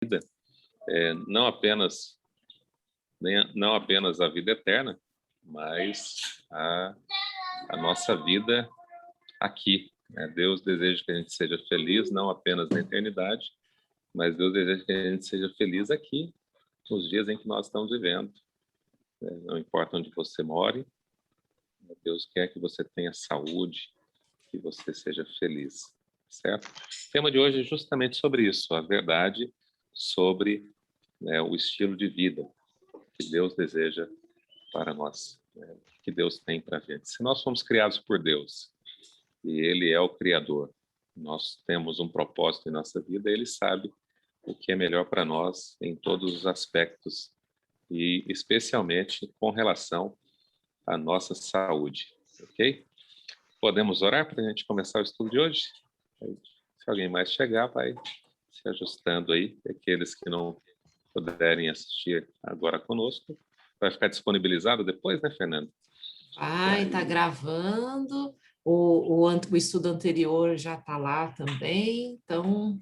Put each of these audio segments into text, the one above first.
vida, não apenas a vida eterna, mas a nossa vida aqui, né? Deus deseja que a gente seja feliz, não apenas na eternidade, mas Deus deseja que a gente seja feliz aqui, nos dias em que nós estamos vivendo. Não importa onde você more, Deus quer que você tenha saúde, que você seja feliz, certo? O tema de hoje é justamente sobre isso, a verdade sobre, né, o estilo de vida que Deus deseja para nós, né, que Deus tem para a gente. Se nós fomos criados por Deus e Ele é o Criador, nós temos um propósito em nossa vida, Ele sabe o que é melhor para nós em todos os aspectos e especialmente com relação à nossa saúde, ok? Podemos orar para a gente começar o estudo de hoje? Se alguém mais chegar, vai se ajustando aí. Aqueles que não puderem assistir agora conosco, vai ficar disponibilizado depois, né, Fernando? Vai, tá gravando. O estudo anterior já está lá também. Então,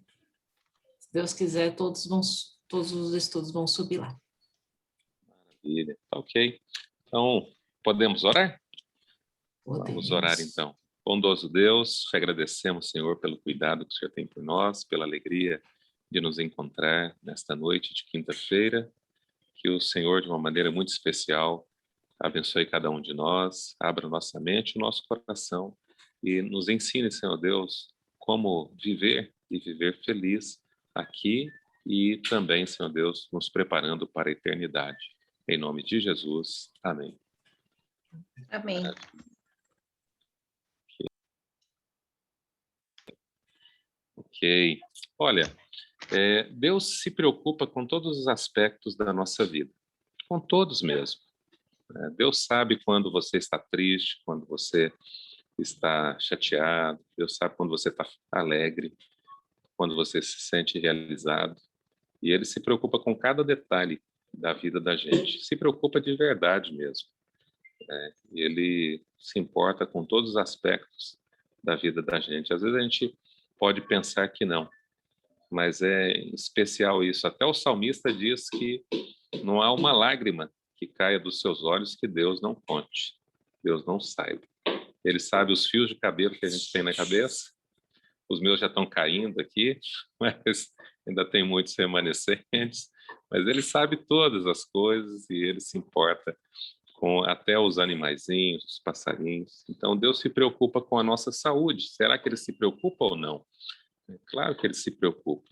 se Deus quiser, todos os estudos vão subir lá. Maravilha. Ok. Então, podemos orar? Podemos. Vamos orar então. Bondoso Deus, te agradecemos, Senhor, pelo cuidado que o Senhor tem por nós, pela alegria de nos encontrar nesta noite de quinta-feira. Que o Senhor, de uma maneira muito especial, abençoe cada um de nós, abra nossa mente, o nosso coração e nos ensine, Senhor Deus, como viver e viver feliz aqui e também, Senhor Deus, nos preparando para a eternidade. Em nome de Jesus. Amém. Amém. Ok. Olha, Deus se preocupa com todos os aspectos da nossa vida, com todos mesmo. Deus sabe quando você está triste, quando você está chateado, Deus sabe quando você está alegre, quando você se sente realizado. E Ele se preocupa com cada detalhe da vida da gente, se preocupa de verdade mesmo. E Ele se importa com todos os aspectos da vida da gente. Às vezes a gente pode pensar que não, mas é especial isso. Até o salmista diz que não há uma lágrima que caia dos seus olhos que Deus não conte, Deus não saiba. Ele sabe os fios de cabelo que a gente tem na cabeça. Os meus já estão caindo aqui, mas ainda tem muitos remanescentes. Mas ele sabe todas as coisas e ele se importa com até os animaizinhos, os passarinhos. Então Deus se preocupa com a nossa saúde. Será que ele se preocupa ou não? É claro que ele se preocupa.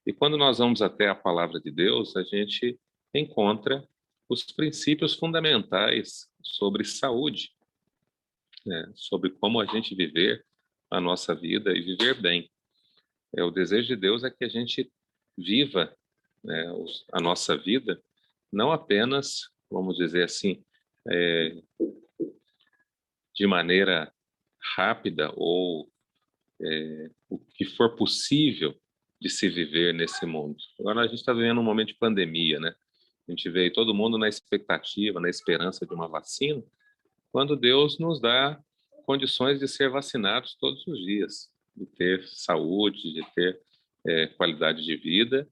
E quando nós vamos até a palavra de Deus, a gente encontra os princípios fundamentais sobre saúde, né? Sobre como a gente viver a nossa vida e viver bem. O desejo de Deus é que a gente viva, né, a nossa vida, não apenas, vamos dizer assim, de maneira rápida ou o que for possível de se viver nesse mundo. Agora a gente está vivendo um momento de pandemia, né? A gente vê todo mundo na expectativa, na esperança de uma vacina, quando Deus nos dá condições de ser vacinados todos os dias, de ter saúde, de ter qualidade de vida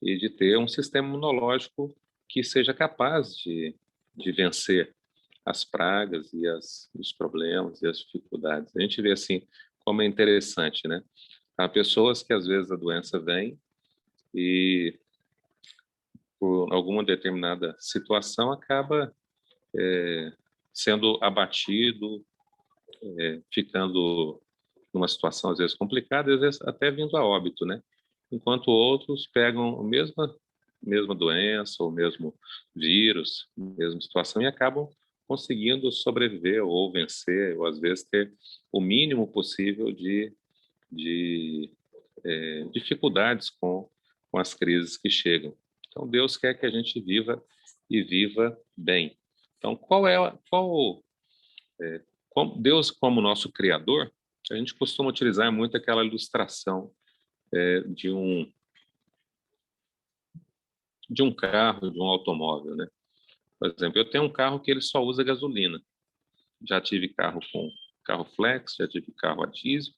e de ter um sistema imunológico que seja capaz de vencer as pragas e os problemas e as dificuldades. A gente vê assim como é interessante, né? Há pessoas que às vezes a doença vem e por alguma determinada situação acaba sendo abatido, ficando numa situação às vezes complicada, às vezes até vindo a óbito, né? Enquanto outros pegam a mesma doença, ou mesmo vírus, mesma situação e acabam conseguindo sobreviver ou vencer, ou às vezes ter o mínimo possível de dificuldades com as crises que chegam. Então Deus quer que a gente viva e viva bem. Então Deus como nosso Criador, a gente costuma utilizar muito aquela ilustração de um carro, de um automóvel, né? Por exemplo, eu tenho um carro que ele só usa gasolina. Já tive carro flex, já tive carro a diesel,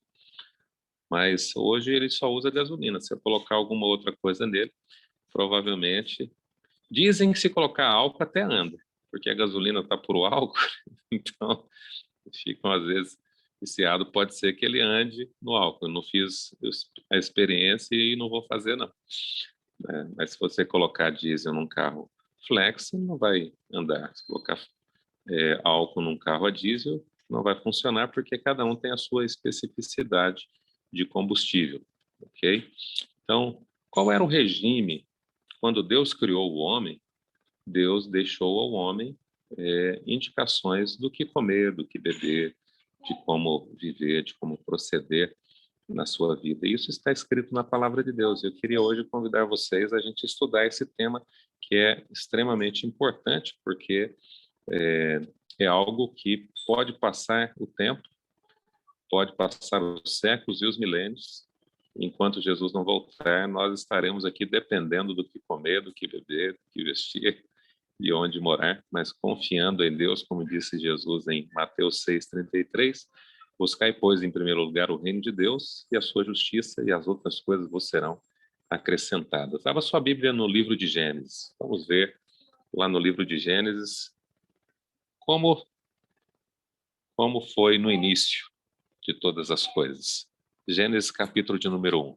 mas hoje ele só usa gasolina. Se eu colocar alguma outra coisa nele, provavelmente, dizem que se colocar álcool até anda, porque a gasolina está por álcool, então ficam às vezes viciado, pode ser que ele ande no álcool. Eu não fiz a experiência e não vou fazer não. Mas se você colocar diesel num carro flex, não vai andar. Se colocar álcool num carro a diesel, não vai funcionar, porque cada um tem a sua especificidade de combustível, ok? Então, qual era o regime? Quando Deus criou o homem, Deus deixou ao homem indicações do que comer, do que beber, de como viver, de como proceder na sua vida. E isso está escrito na palavra de Deus. Eu queria hoje convidar vocês a gente estudar esse tema que é extremamente importante, porque é algo que pode passar o tempo, pode passar os séculos e os milênios. Enquanto Jesus não voltar, nós estaremos aqui dependendo do que comer, do que beber, do que vestir e onde morar, mas confiando em Deus, como disse Jesus em Mateus 6,33, buscai, pois, em primeiro lugar o reino de Deus e a sua justiça, e as outras coisas vos serão acrescentadas. Abra sua Bíblia no livro de Gênesis. Vamos ver lá no livro de Gênesis como foi no início de todas as coisas. Gênesis capítulo de número 1.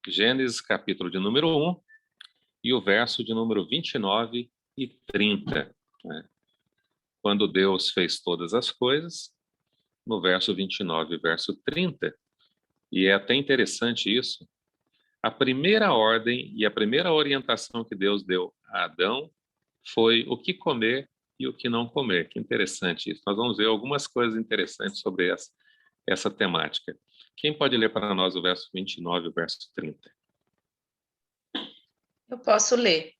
Gênesis capítulo de número 1 e o verso de número 29 e 30. Né? Quando Deus fez todas as coisas, no verso 29 e verso 30, e é até interessante isso, a primeira ordem e a primeira orientação que Deus deu a Adão foi o que comer e o que não comer. Que interessante isso. Nós vamos ver algumas coisas interessantes sobre essa temática. Quem pode ler para nós o verso 29 e o verso 30? Eu posso ler.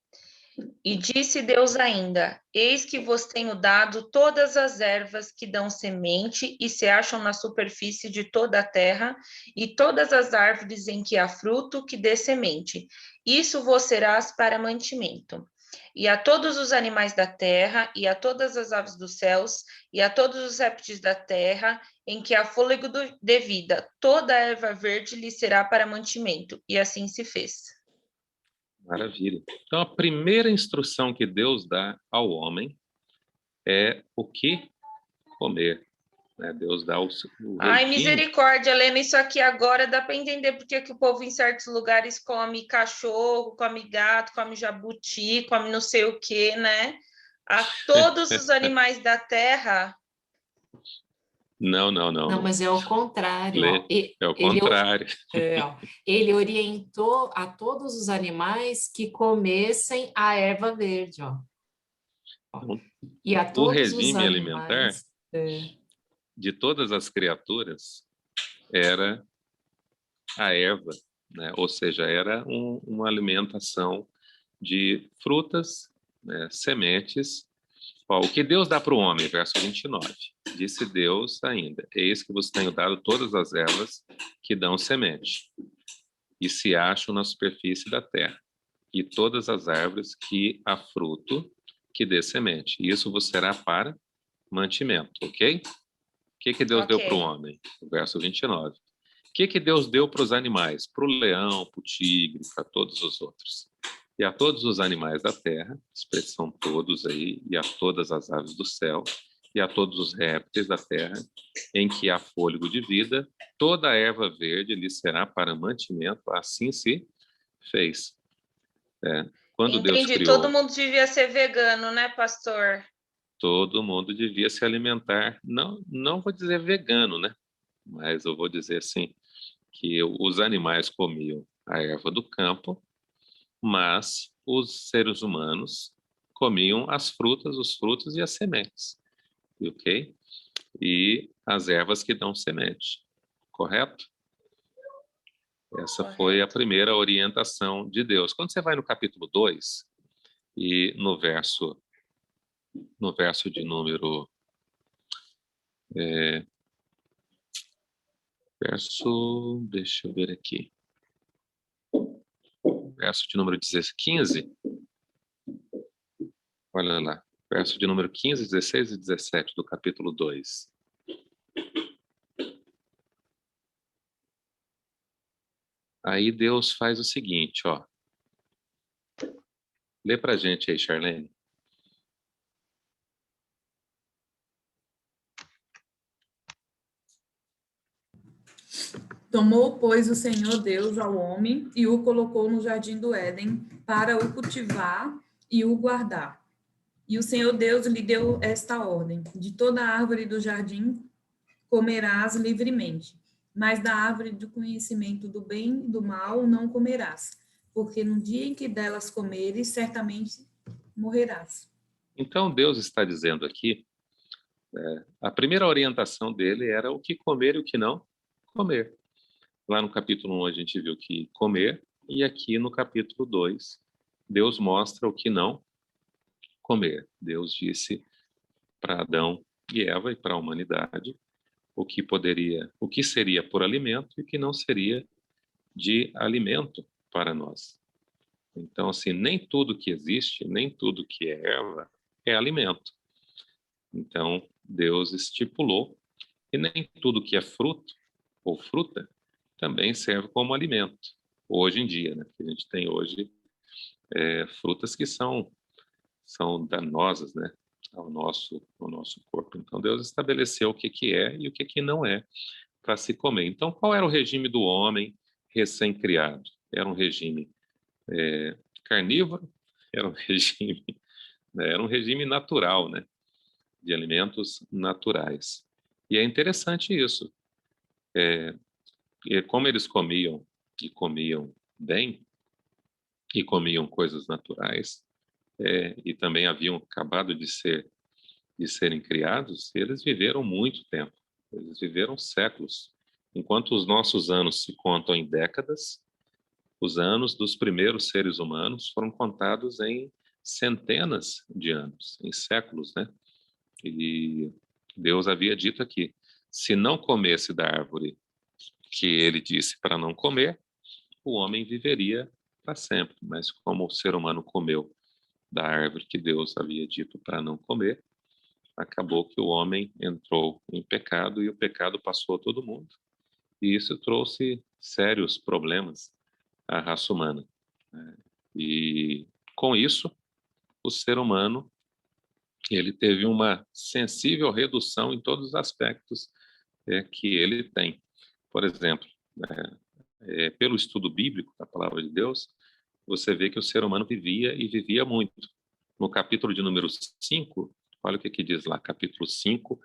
E disse Deus ainda: Eis que vos tenho dado todas as ervas que dão semente e se acham na superfície de toda a terra, e todas as árvores em que há fruto que dê semente. Isso vos serás para mantimento. E a todos os animais da terra, e a todas as aves dos céus, e a todos os répteis da terra, em que há fôlego de vida, toda a erva verde lhe será para mantimento. E assim se fez. Maravilha. Então, a primeira instrução que Deus dá ao homem é o que comer. Né? Deus dá o Ai, regime. misericórdia, lendo isso aqui agora, dá para entender porque que o povo em certos lugares come cachorro, come gato, come jabuti, come não sei o que, né? A todos os animais da terra. Não. Não, mas é o contrário. Ó. É o contrário. Ele orientou a todos os animais que comessem a erva verde. Ó. E a O todos os regime alimentar animais. de todas as criaturas era a erva, né? Ou seja, era uma alimentação de frutas, né? Sementes. Ó, o que Deus dá para o homem, verso 29. Disse Deus ainda: Eis que vos tenho dado todas as ervas que dão semente, e se acham na superfície da terra, e todas as árvores que há fruto que dê semente. Isso vos será para mantimento, ok? O que Deus deu para o homem? O verso 29. O que Deus deu para os animais? Para o leão, para o tigre, para todos os outros. E a todos os animais da terra, expressão todos aí, e a todas as aves do céu, e a todos os répteis da terra, em que há fôlego de vida, toda a erva verde lhe será para mantimento, assim se fez. Quando Deus Entendi, criou, todo mundo devia ser vegano, né, pastor? todo mundo devia se alimentar, não vou dizer vegano, né? Mas eu vou dizer assim, que os animais comiam a erva do campo, mas os seres humanos comiam as frutas, os frutos e as sementes, ok? E as ervas que dão semente, correto? Essa foi a primeira orientação de Deus. Quando você vai no capítulo 2 e no verso de número deixa eu ver aqui. Verso de número 15. Olha lá. Verso de número 15, 16 e 17 do capítulo 2. Aí Deus faz o seguinte, ó. Lê pra gente aí, Charlene. Tomou, pois, o Senhor Deus ao homem e o colocou no jardim do Éden para o cultivar e o guardar. E o Senhor Deus lhe deu esta ordem: de toda árvore do jardim comerás livremente, mas da árvore do conhecimento do bem e do mal não comerás, porque no dia em que delas comeres, certamente morrerás. Então Deus está dizendo aqui, a primeira orientação dele era o que comer e o que não comer. Lá no capítulo 1 a gente viu que comer, e aqui no capítulo 2, Deus mostra o que não comer. Deus disse para Adão e Eva e para a humanidade o que seria por alimento e o que não seria de alimento para nós. Então, assim, nem tudo que existe, nem tudo que é erva é alimento. Então, Deus estipulou que nem tudo que é fruto ou fruta também serve como alimento. Hoje em dia, né? A gente tem hoje frutas que são danosas, né? Ao nosso corpo. Então, Deus estabeleceu o que é e o que não é para se comer. Então, qual era o regime do homem recém-criado? Era um regime carnívoro? Era um regime natural, né? De alimentos naturais. E é interessante isso. Como eles comiam bem e comiam coisas naturais, e também haviam acabado de serem criados, eles viveram muito tempo. Eles viveram séculos. Enquanto os nossos anos se contam em décadas, os anos dos primeiros seres humanos foram contados em centenas de anos, em séculos, né? E Deus havia dito aqui, se não comesse da árvore que ele disse para não comer, o homem viveria para sempre. Mas como o ser humano comeu da árvore que Deus havia dito para não comer, acabou que o homem entrou em pecado e o pecado passou a todo mundo. E isso trouxe sérios problemas à raça humana. E com isso, o ser humano ele teve uma sensível redução em todos os aspectos que ele tem. Por exemplo, pelo estudo bíblico da palavra de Deus, você vê que o ser humano vivia e vivia muito. No capítulo de número 5, olha o que diz lá, capítulo 5,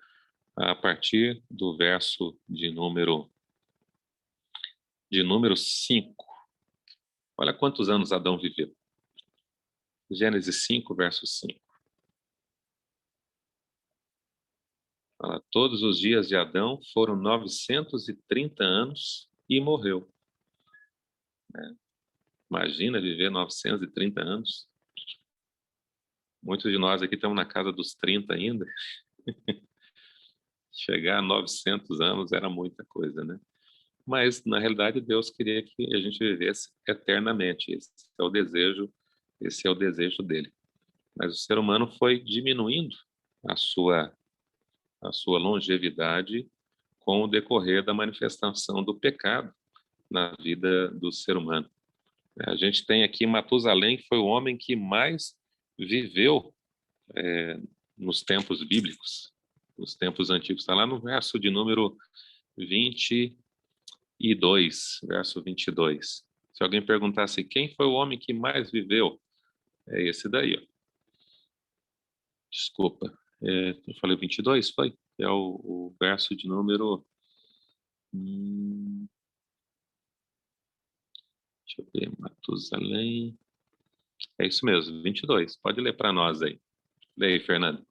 a partir do verso de número 5. Olha quantos anos Adão viveu. Gênesis 5, verso 5. Fala, todos os dias de Adão foram 930 anos e morreu. Imagina viver 930 anos. Muitos de nós aqui estamos na casa dos 30 ainda. Chegar a 900 anos era muita coisa, né? Mas, na realidade, Deus queria que a gente vivesse eternamente. Esse é o desejo dele. Mas o ser humano foi diminuindo a sua longevidade com o decorrer da manifestação do pecado na vida do ser humano. A gente tem aqui Matusalém, que foi o homem que mais viveu nos tempos bíblicos, nos tempos antigos. Está lá no verso de número 22, verso 22. Se alguém perguntasse quem foi o homem que mais viveu, é esse daí, ó. Desculpa, eu falei 22, foi? É o verso de número... deixa eu ver, Matusalém... É isso mesmo, 22. Pode ler para nós aí. Lê aí, Fernando.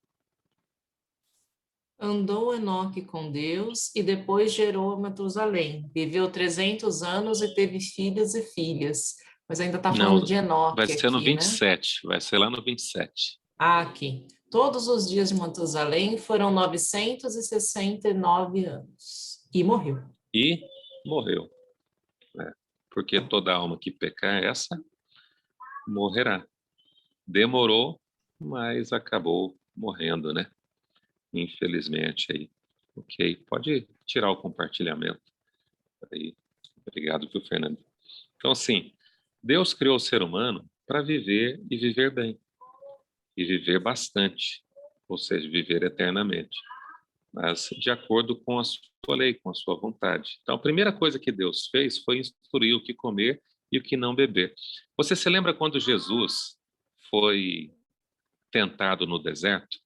Andou Enoque com Deus e depois gerou Matusalém. Viveu 300 anos e teve filhos e filhas. Mas ainda está falando de Enoque vai ser no aqui, 27. Né? Vai ser lá no 27. Aqui. Todos os dias de Matusalém foram 969 anos. E morreu. E morreu, né? Porque toda alma que pecar, essa morrerá. Demorou, mas acabou morrendo, né? Infelizmente aí. Ok, pode tirar o compartilhamento aí. Obrigado, viu, Fernando? Então, assim, Deus criou o ser humano para viver e viver bem. E viver bastante. Ou seja, viver eternamente. Mas de acordo com a sua lei, com a sua vontade. Então, a primeira coisa que Deus fez foi instruir o que comer e o que não beber. Você se lembra quando Jesus foi tentado no deserto?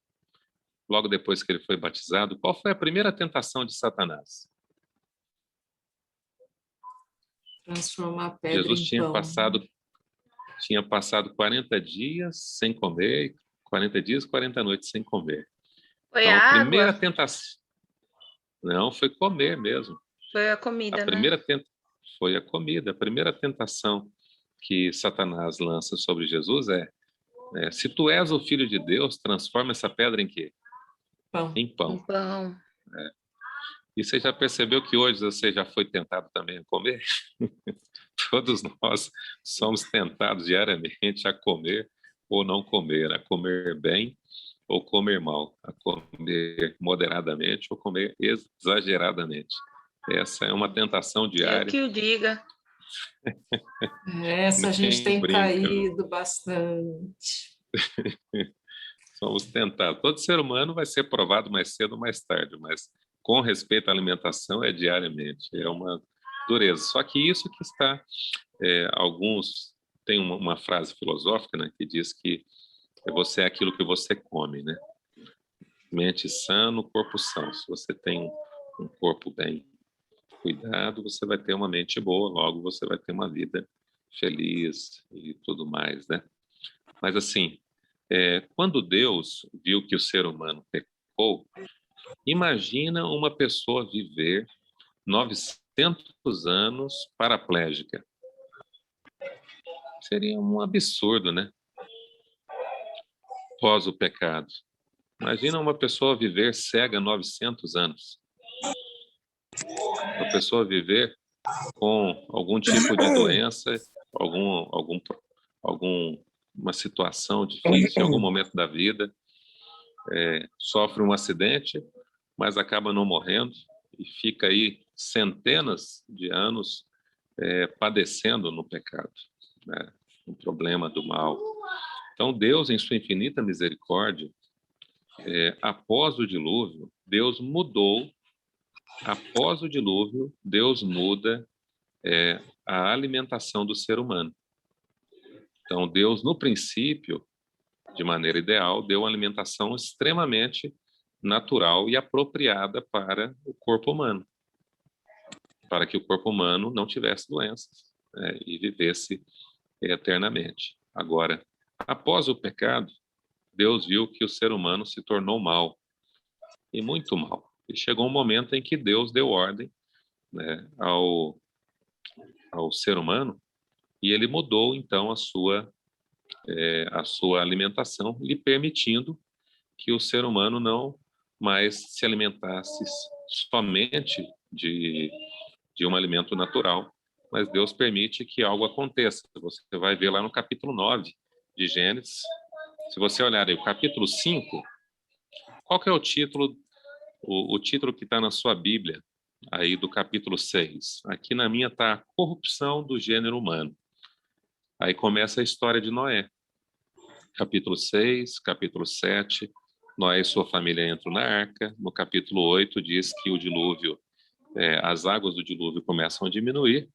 Logo depois que ele foi batizado, qual foi a primeira tentação de Satanás? Transformar a pedra Jesus em pão. tinha passado 40 dias sem comer, 40 dias, 40 noites sem comer. Foi Então, a a primeira água? tentação, não, foi comer mesmo. Foi a A comida, né? primeira foi a comida. A primeira tentação que Satanás lança sobre Jesus é: se tu és o filho de Deus, transforma essa pedra em quê? Pão. Em pão. Um pão. E você já percebeu que hoje você já foi tentado também a comer? Todos nós somos tentados diariamente a comer ou não comer, a comer bem ou comer mal, a comer moderadamente ou comer exageradamente. Essa é uma tentação Eu diária. que o diga. Essa a gente Nem tem brinca, viu? caído bastante. Somos tentados. Todo ser humano vai ser provado mais cedo ou mais tarde, mas com respeito à alimentação é diariamente. É uma dureza. Só que isso que está... alguns têm uma frase filosófica, né, que diz que você é aquilo que você come, né? Mente sã, no corpo são. Se você tem um corpo bem cuidado, você vai ter uma mente boa, logo você vai ter uma vida feliz e tudo mais, né? Mas assim, quando Deus viu que o ser humano pecou, imagina uma pessoa viver 900 anos paraplégica. Seria um absurdo, né? Pós o pecado. Imagina uma pessoa viver cega 900 anos. Uma pessoa viver com algum tipo de doença, alguma situação difícil em algum momento da vida, sofre um acidente, mas acaba não morrendo e fica aí centenas de anos padecendo no pecado, né? Um problema do mal. Então, Deus, em sua infinita misericórdia, após o dilúvio, Deus mudou. Após o dilúvio, Deus muda a alimentação do ser humano. Então, Deus, no princípio, de maneira ideal, deu uma alimentação extremamente natural e apropriada para o corpo humano, para que o corpo humano não tivesse doenças, né, e vivesse eternamente. Agora, após o pecado, Deus viu que o ser humano se tornou mal, e muito mal. E chegou um momento em que Deus deu ordem, né, ao ser humano, e ele mudou, então, a sua alimentação, lhe permitindo que o ser humano não mais se alimentasse somente de um alimento natural, mas Deus permite que algo aconteça. Você vai ver lá no capítulo 9 de Gênesis. Se você olhar aí o capítulo 5, qual que é o título? O título que está na sua Bíblia, aí do capítulo 6. Aqui na minha está a corrupção do gênero humano. Aí começa a história de Noé. Capítulo 6, capítulo 7, Noé e sua família entram na arca. No capítulo 8 diz que o dilúvio, as águas do dilúvio começam a diminuir,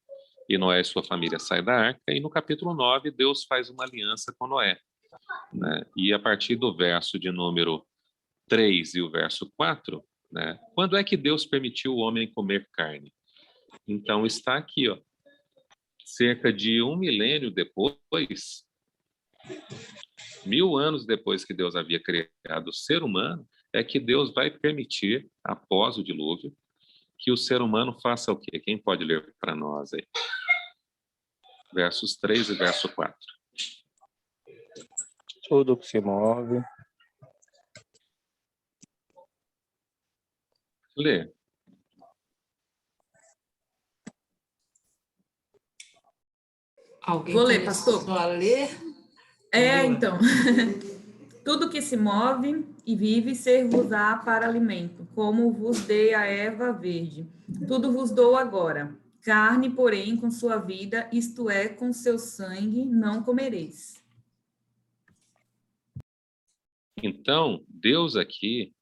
e Noé e sua família saem da arca. E no capítulo 9, Deus faz uma aliança com Noé, né? E a partir do verso de número 3 e o verso 4, né? Quando é que Deus permitiu o homem comer carne? Então está aqui, ó, cerca de 1 milênio depois, 1000 anos depois que Deus havia criado o ser humano, é que Deus vai permitir, após o dilúvio, que o ser humano faça o quê? Quem pode ler para nós aí? Versos 3 e verso 4. Tudo que se move, Lê. Alguém Vou ler, começou pastor. a ler? Boa. Então. Tudo que se move e vive ser-vos-á para alimento, como vos dei a erva verde. Tudo vos dou agora. Carne, porém, com sua vida, isto é, com seu sangue, não comereis. Então, Deus aqui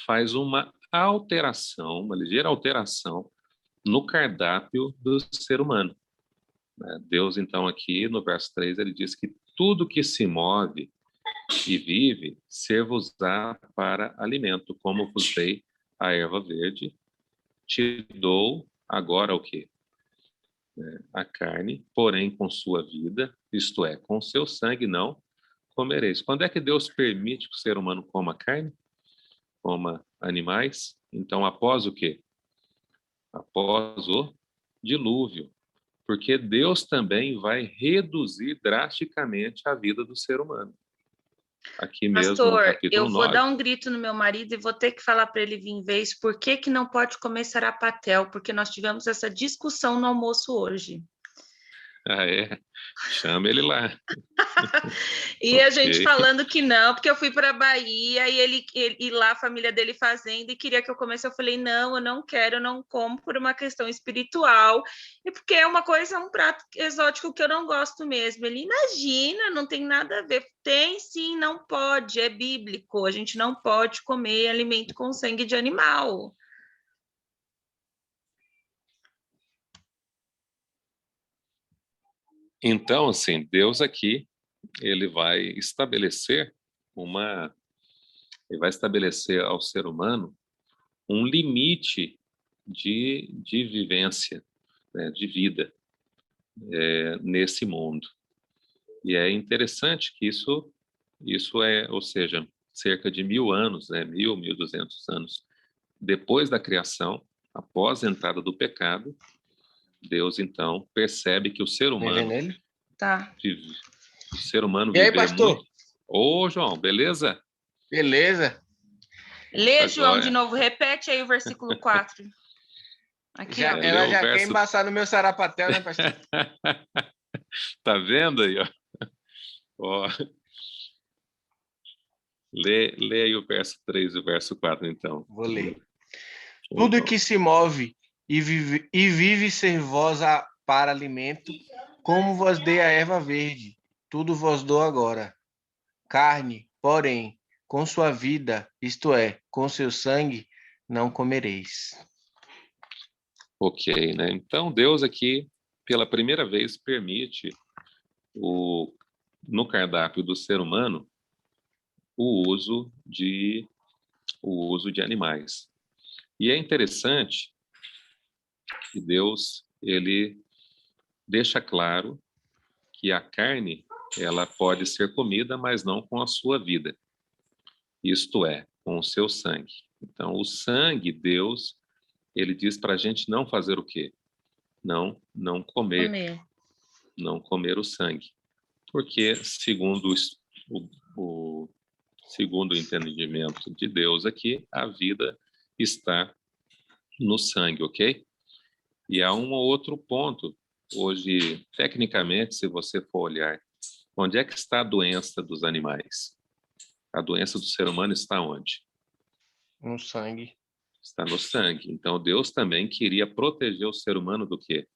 faz uma alteração, uma ligeira alteração no cardápio do ser humano, né? Deus, então, aqui no verso 3, ele diz que tudo que se move e vive, ser-vos-á para alimento, como vos dei a erva verde, te dou agora o quê? A carne, porém com sua vida, isto é, com seu sangue não comereis. Quando é que Deus permite que o ser humano coma carne? Coma animais? Então, após o quê? Após o dilúvio. Porque Deus também vai reduzir drasticamente a vida do ser humano. Aqui mesmo no Pastor, capítulo eu vou 9. dar um grito no meu marido e vou ter que falar para ele vir vez por que que não pode comer sarapatel, porque nós tivemos essa discussão no almoço hoje. Ah, é? Chama ele lá. E a Ok. gente falando que não, porque eu fui para a Bahia e lá a família dele fazendo e queria que eu comesse. Eu falei, não, eu não quero, eu não como por uma questão espiritual e porque é uma coisa, um prato exótico que eu não gosto mesmo. Ele, imagina, não tem nada a ver. Tem sim, não pode, é bíblico. A gente não pode comer alimento com sangue de animal. Então, assim, Deus aqui, ele vai estabelecer uma, ele vai estabelecer ao ser humano um limite de vivência, né, de vida, nesse mundo. E é interessante que isso é, ou seja, cerca de 1000 anos, né, 1200 anos depois da criação, após a entrada do pecado, Deus então percebe que o ser Tá vendo humano ele? Tá. o ser humano E aí, viver pastor? muito. Ô, João, beleza? Beleza? Lê, Tá João, joia. de novo. Repete aí o versículo 4. Aqui, ó. Ela leu o já quer verso- embaçar no meu sarapatel, né, pastor? Tá vendo aí, ó? Ó. Lê aí o verso 3 e o verso 4, então. Vou ler. Ô, Tudo João. que se move e vive ser-vos-á para alimento, como vos dei a erva verde, tudo vos dou agora. Carne, porém, com sua vida, isto é, com seu sangue, não comereis. Ok, né? Então, Deus aqui, pela primeira vez, permite no cardápio do ser humano o uso de animais. E é interessante que Deus, ele deixa claro que a carne, ela pode ser comida, mas não com a sua vida. Isto é, com o seu sangue. Então, o sangue, Deus, ele diz para a gente não fazer o quê? Não comer, Comer. não comer o sangue. Porque, segundo o entendimento de Deus aqui, a vida está no sangue, ok? E há um outro ponto. Hoje, tecnicamente, se você for olhar, onde é que está a doença dos animais? A doença do ser humano está onde? No sangue. Está no sangue. Então, Deus também queria proteger o ser humano do quê?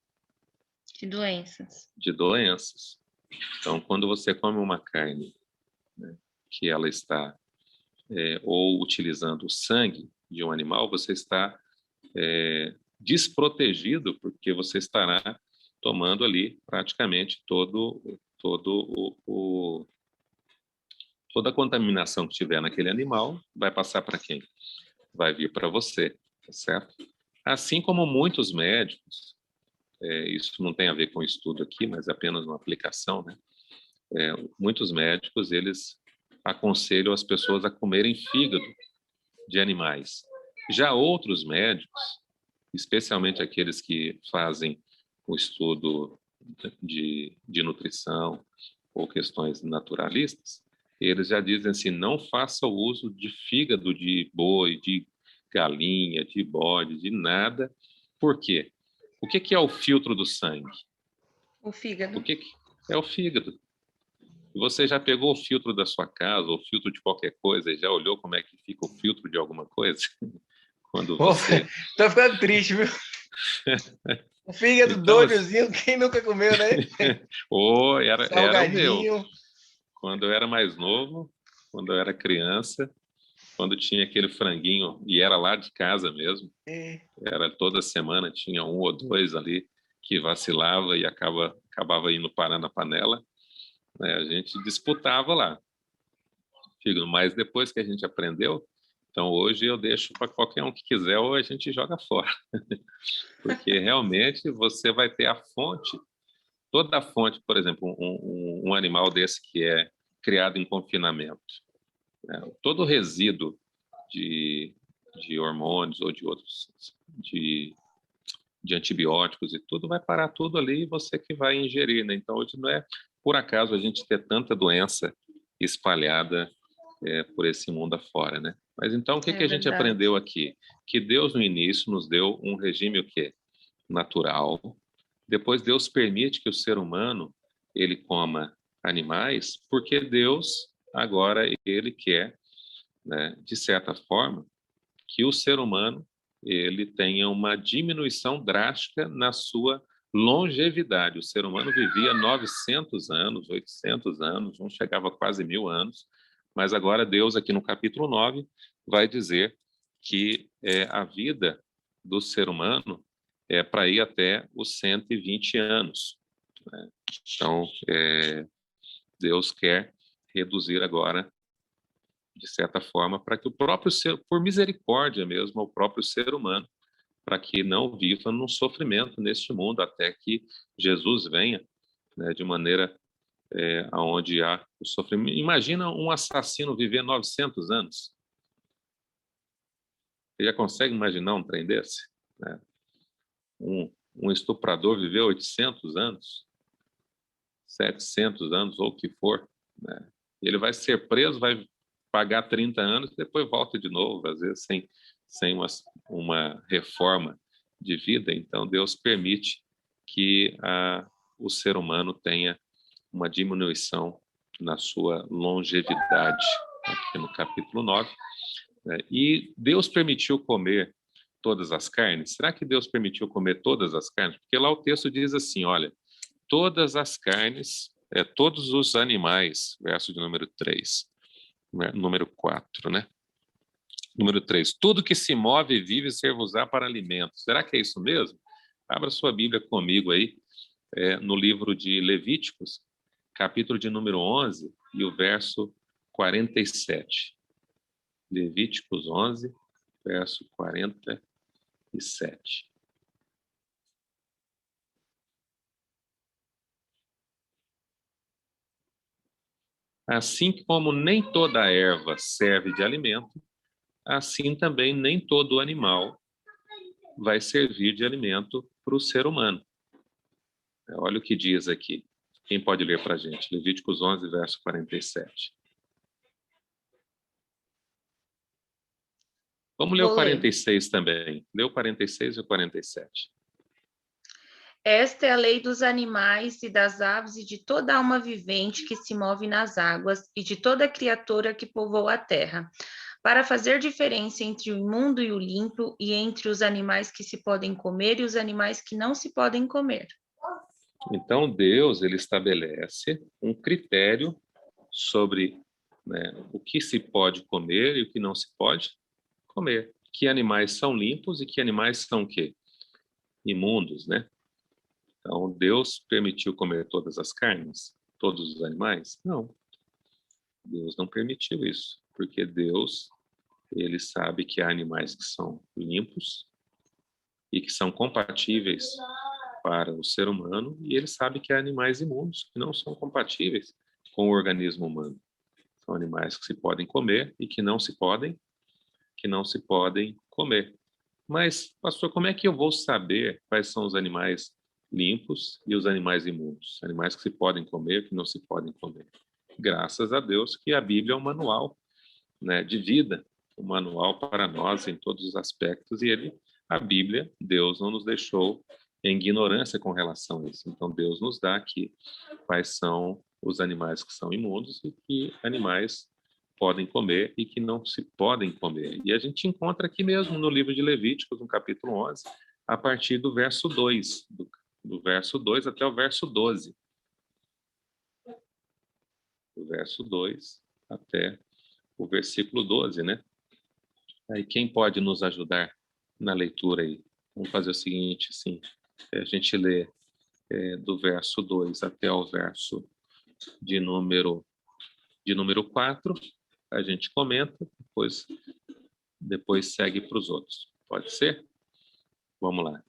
De doenças. De doenças. Então, quando você come uma carne, né, que ela está ou utilizando o sangue de um animal, você está desprotegido, porque você estará tomando ali praticamente toda a contaminação que tiver naquele animal vai passar para quem? Vai vir para você, tá certo? Assim como muitos médicos, isso não tem a ver com estudo aqui, mas é apenas uma aplicação, né? Muitos médicos, eles aconselham as pessoas a comerem fígado de animais. Já outros médicos, especialmente aqueles que fazem o estudo de nutrição ou questões naturalistas, eles já dizem assim, não faça o uso de fígado de boi, de galinha, de bode, de nada. Por quê? O que é o filtro do sangue? O fígado. É o fígado. Você já pegou o filtro da sua casa, ou filtro de qualquer coisa, e já olhou como é que fica o filtro de alguma coisa? Quando você... Tô ficando triste, viu? O fígado Então, doidozinho, quem nunca comeu, né? era o meu. Salgadinho. Quando eu era mais novo, quando eu era criança, quando tinha aquele franguinho, e era lá de casa mesmo, É. era toda semana, tinha um ou dois ali que vacilava e acabava indo parar na panela, né? A gente disputava lá. Mas depois que a gente aprendeu, então hoje eu deixo para qualquer um que quiser ou a gente joga fora. Porque realmente você vai ter a fonte, toda a fonte, por exemplo, um animal desse que é criado em confinamento, né? Todo o resíduo de hormônios ou de outros, de antibióticos e tudo, vai parar tudo ali e você que vai ingerir, né? Então hoje não é por acaso a gente ter tanta doença espalhada por esse mundo afora, né? Mas então o que É que a gente verdade. aprendeu aqui? Que Deus no início nos deu um regime o quê? Natural. Depois Deus permite que o ser humano ele coma animais, porque Deus agora ele quer, né, de certa forma, que o ser humano ele tenha uma diminuição drástica na sua longevidade. O ser humano vivia 900 anos, 800 anos, um chegava a quase 1000 anos, mas agora Deus, aqui no capítulo 9, vai dizer que a vida do ser humano é para ir até os 120 anos. Né? Então, Deus quer reduzir agora de certa forma, para que o próprio ser, por misericórdia mesmo, o próprio ser humano, para que não viva num sofrimento neste mundo, até que Jesus venha, né, de maneira onde há o sofrimento. Imagina um assassino viver 900 anos. Você já consegue imaginar um trem desse? Né? Um estuprador viver 800 anos, 700 anos, ou o que for. Né? Ele vai ser preso, vai pagar 30 anos e depois volta de novo, às vezes sem uma reforma de vida. Então, Deus permite que o ser humano tenha uma diminuição na sua longevidade, aqui no capítulo 9. Né? E Deus permitiu comer todas as carnes? Será que Deus permitiu comer todas as carnes? Porque lá o texto diz assim, olha, todas as carnes, todos os animais, verso de número 3, número 4, né? Número 3, tudo que se move e vive ser-vos-á para alimento. Será que é isso mesmo? Abra sua Bíblia comigo aí, no livro de Levíticos, capítulo de número 11 e o verso 47. Levíticos 11, verso 47. Assim como nem toda a erva serve de alimento, assim também nem todo animal vai servir de alimento para o ser humano. Olha o que diz aqui. Quem pode ler para a gente? Levíticos 11, verso 47. Vamos ler o Vou ler. 46 também. Lê o 46 e o 47. Esta é a lei dos animais e das aves e de toda alma vivente que se move nas águas e de toda criatura que povoa a terra, para fazer diferença entre o imundo e o limpo e entre os animais que se podem comer e os animais que não se podem comer. Então, Deus ele estabelece um critério sobre, né, o que se pode comer e o que não se pode comer. Que animais são limpos e que animais são o quê? Imundos, né? Então, Deus permitiu comer todas as carnes? Todos os animais? Não. Deus não permitiu isso, porque Deus, ele sabe que há animais que são limpos e que são compatíveis para o ser humano, e ele sabe que há animais imundos que não são compatíveis com o organismo humano. São animais que se podem comer e que não se podem comer. Mas, pastor, como é que eu vou saber quais são os animais limpos e os animais imundos? Animais que se podem comer e que não se podem comer. Graças a Deus que a Bíblia é um manual, né, de vida, um manual para nós em todos os aspectos, e a Bíblia, Deus não nos deixou em ignorância com relação a isso. Então, Deus nos dá aqui quais são os animais que são imundos e que animais podem comer e que não se podem comer. E a gente encontra aqui mesmo no livro de Levíticos, no capítulo 11, a partir do verso 2, do verso 2 até o verso 12. Do verso 2 até o versículo 12, né? Aí quem pode nos ajudar na leitura aí? Vamos fazer o seguinte, assim, a gente lê do verso 2 até o verso de número 4, a gente comenta, depois segue para os outros. Pode ser? Vamos lá.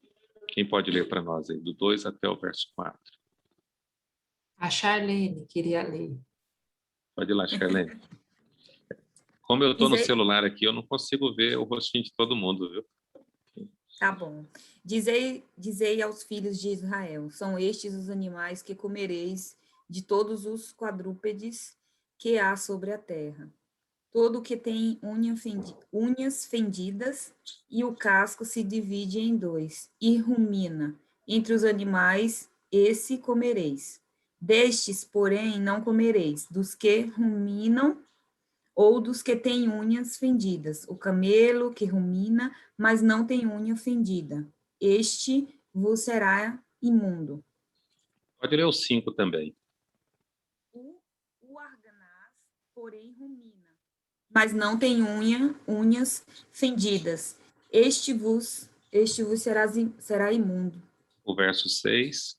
Quem pode ler para nós aí, do 2 até o verso 4? A Charlene queria ler. Pode ir lá, Charlene. Como eu estou no Dizer- celular aqui, eu não consigo ver o rostinho de todo mundo, viu? Tá bom. Dizei aos filhos de Israel: são estes os animais que comereis de todos os quadrúpedes que há sobre a terra. Todo o que tem unhas fendidas, e o casco se divide em dois, e rumina. Entre os animais, esse comereis. Destes, porém, não comereis, dos que ruminam ou dos que têm unhas fendidas. O camelo que rumina, mas não tem unha fendida. Este vos será imundo. Pode ler o 5 também. O arganaz, porém, rumina, mas não tem unhas fendidas. Este vos será imundo. O verso 6.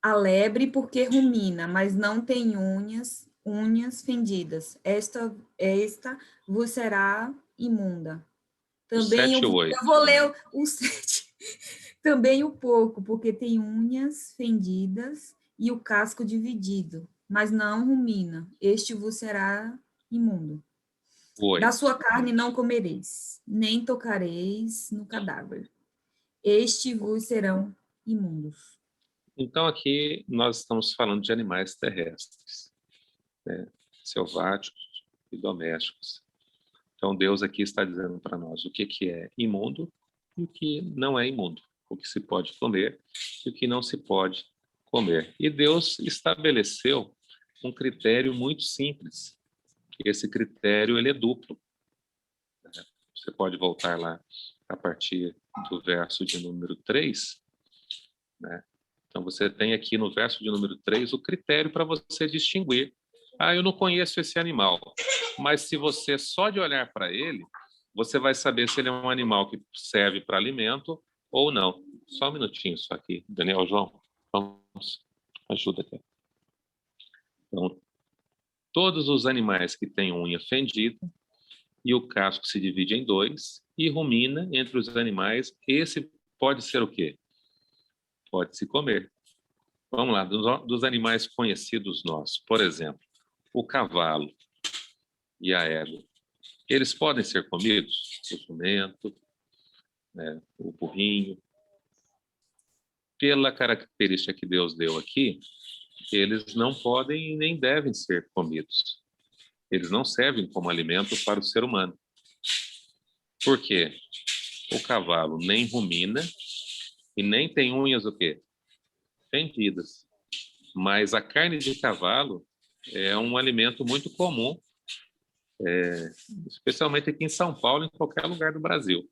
A lebre, porque rumina, mas não tem unhas fendidas. Esta vos será imunda. O Também 7 e o eu 8. vou ler o 7. Também o porco, porque tem unhas fendidas e o casco dividido, mas não rumina. Este vos será imundo. Da 8. sua carne não comereis, nem tocareis no cadáver. Este vos serão imundos. Então, aqui nós estamos falando de animais terrestres, né? Selváticos e domésticos. Então, Deus aqui está dizendo para nós o que é imundo e o que não é imundo, o que se pode comer e o que não se pode comer. E Deus estabeleceu um critério muito simples. Esse critério ele é duplo. Você pode voltar lá a partir do verso de número 3, né? Então, você tem aqui no verso de número 3 o critério para você distinguir. Ah, eu não conheço esse animal. Mas se você só de olhar para ele, você vai saber se ele é um animal que serve para alimento ou não. Só um minutinho só aqui. Daniel, João, vamos, ajuda aqui. Então, todos os animais que têm unha fendida e o casco se divide em dois e rumina entre os animais, esse pode ser o quê? Pode se comer. Vamos lá, dos animais conhecidos nossos, por exemplo, o cavalo e a égua, eles podem ser comidos? O jumento, né, o burrinho. Pela característica que Deus deu aqui, eles não podem e nem devem ser comidos. Eles não servem como alimento para o ser humano. Por quê? O cavalo nem rumina e nem tem unhas o quê? Fendidas. Mas a carne de cavalo é um alimento muito comum, especialmente aqui em São Paulo, em qualquer lugar do Brasil.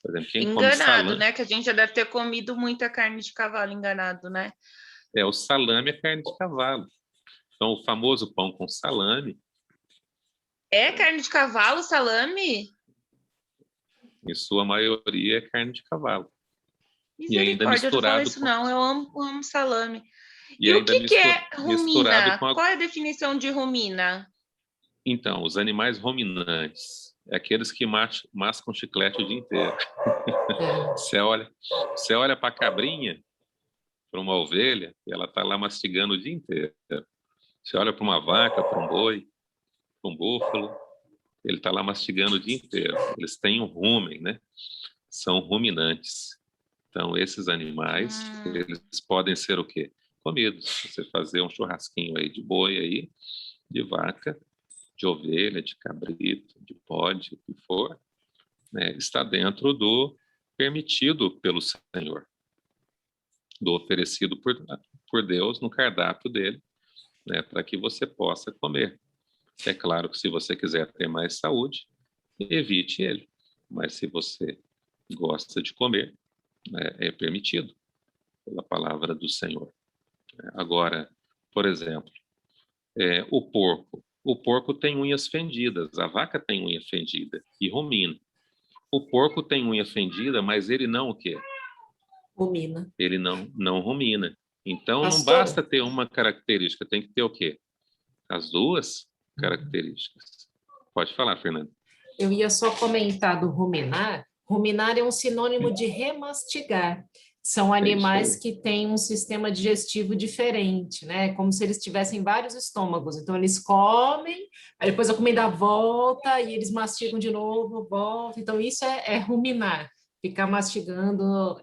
Por exemplo, quem come Enganado, salame, né? Que a gente já deve ter comido muita carne de cavalo enganado, né? o salame é carne de cavalo. Então, o famoso pão com salame, É carne de cavalo, salame? em sua maioria, é carne de cavalo. E ainda Misericórdia, eu não falo misturado isso com, não, eu amo salame. e E o ainda que é misturado rumina? com Qual é a definição de rumina? Então, os animais ruminantes, é aqueles que mascam chiclete o dia inteiro. É. Você olha para a cabrinha, para uma ovelha, e ela está lá mastigando o dia inteiro. Você olha para uma vaca, para um boi, para um búfalo, ele está lá mastigando o dia inteiro. Eles têm um rumen, né? São ruminantes. Então, esses animais, eles podem ser o quê? Comidos. Você fazer um churrasquinho aí de boi aí, de vaca, de ovelha, de cabrito, de bode, o que for, né? Está dentro permitido pelo Senhor, do oferecido por Deus no cardápio dele, né, para que você possa comer. É claro que se você quiser ter mais saúde, evite ele. Mas se você gosta de comer, né, é permitido pela palavra do Senhor. Agora, por exemplo, o porco. O porco tem unhas fendidas, a vaca tem unha fendida e rumina. O porco tem unha fendida, mas ele não o quê? Rumina. Ele não rumina. Então, não Pastor, basta ter uma característica, tem que ter o quê? As duas características. Pode falar, Fernando. eu ia só comentar do ruminar. Ruminar é um sinônimo de remastigar. São animais aí. que têm um sistema digestivo diferente, né? Como se eles tivessem vários estômagos. Então, eles comem, aí depois a comida volta e eles mastigam de novo, volta. Então, isso é ruminar. Ficar mastigando,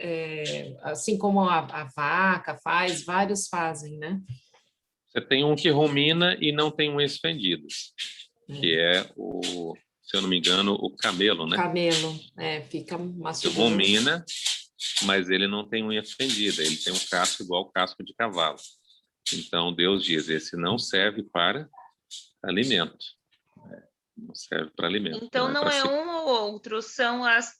assim como a vaca faz, vários fazem, né? Você tem um que rumina e não tem unhas fendidas, que é se eu não me engano, o camelo, né? Camelo, fica Que mastigando. rumina, mas ele não tem unha fendida, ele tem um casco igual ao casco de cavalo. Então, Deus diz, esse não serve para alimento. Não serve para alimento. Então, não é si. um ou outro, são as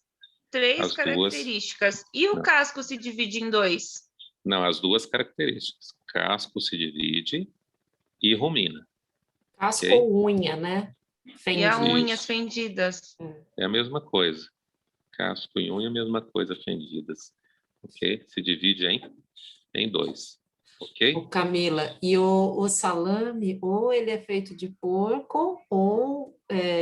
três As características. E o não. casco se divide em dois? Não, as duas características. Casco se divide e rumina. Casco Ok? ou unha, né? E as Fendido. unhas Isso. fendidas? É a mesma coisa. Casco e unha, a mesma coisa, fendidas. Ok? Se divide em dois. Ok? Ô, Camila, e o salame, ou ele é feito de porco ou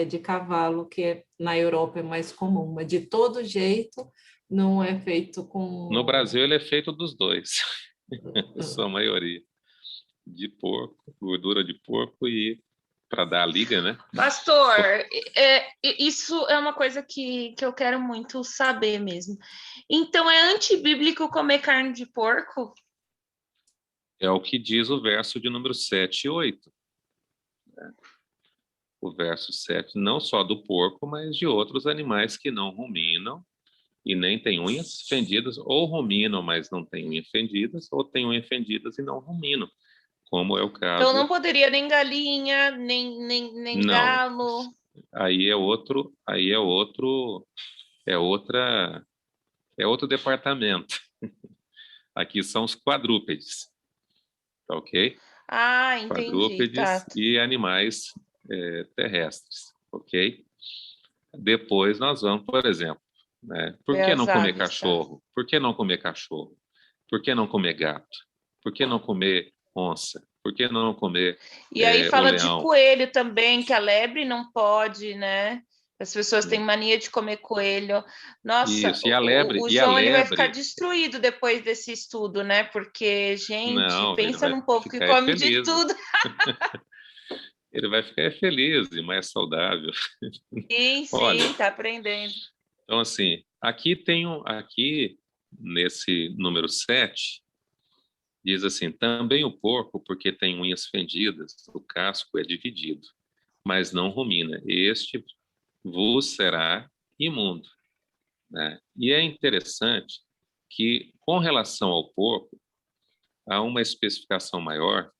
de cavalo, que na Europa é mais comum, mas de todo jeito não é feito com... No Brasil, ele é feito dos dois. A sua maioria. De porco, gordura de porco e para dar a liga, né? Pastor, isso é uma coisa que eu quero muito saber mesmo. Então, é antibíblico comer carne de porco? É o que diz o verso de número 7 e 8. O verso 7, não só do porco, mas de outros animais que não ruminam e nem têm unhas fendidas, ou ruminam, mas não têm unhas fendidas, ou têm unhas fendidas e não ruminam, como é o Então, não caso... poderia nem galinha, nem Não, galo. aí é outro, é outro departamento. Aqui são os quadrúpedes, tá ok? Ah, entendi, Quadrúpedes tá. e animais terrestres, ok? Depois nós vamos, por exemplo, né? Por Ver que as não comer aves, tá. cachorro? Por que não comer cachorro? Por que não comer gato? Por que não comer onça? Por que não comer E aí o fala de leão? coelho também, que a lebre não pode, né? As pessoas têm mania de comer coelho. Nossa, Isso, e a lebre, o João ele vai ficar lebre, destruído depois desse estudo, né? Porque, gente, não, ele pensa vai num povo que ficar come de feliz. tudo. Ele vai ficar feliz e mais saudável. Olha, Sim, tá aprendendo. então assim, aqui nesse número 7, diz assim, também o porco, porque tem unhas fendidas, o casco é dividido, mas não rumina. Este vos será imundo, né? E é interessante que, com relação ao porco, há uma especificação maior,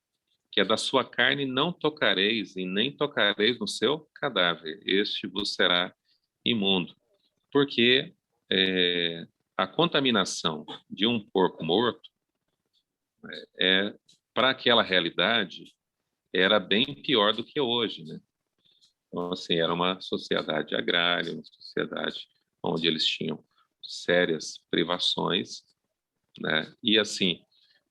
que é da sua carne não tocareis, e nem tocareis no seu cadáver. Este vos será imundo. Porque a contaminação de um porco morto, para aquela realidade, era bem pior do que hoje, né? Então, assim, era uma sociedade agrária, uma sociedade onde eles tinham sérias privações, né? E, assim,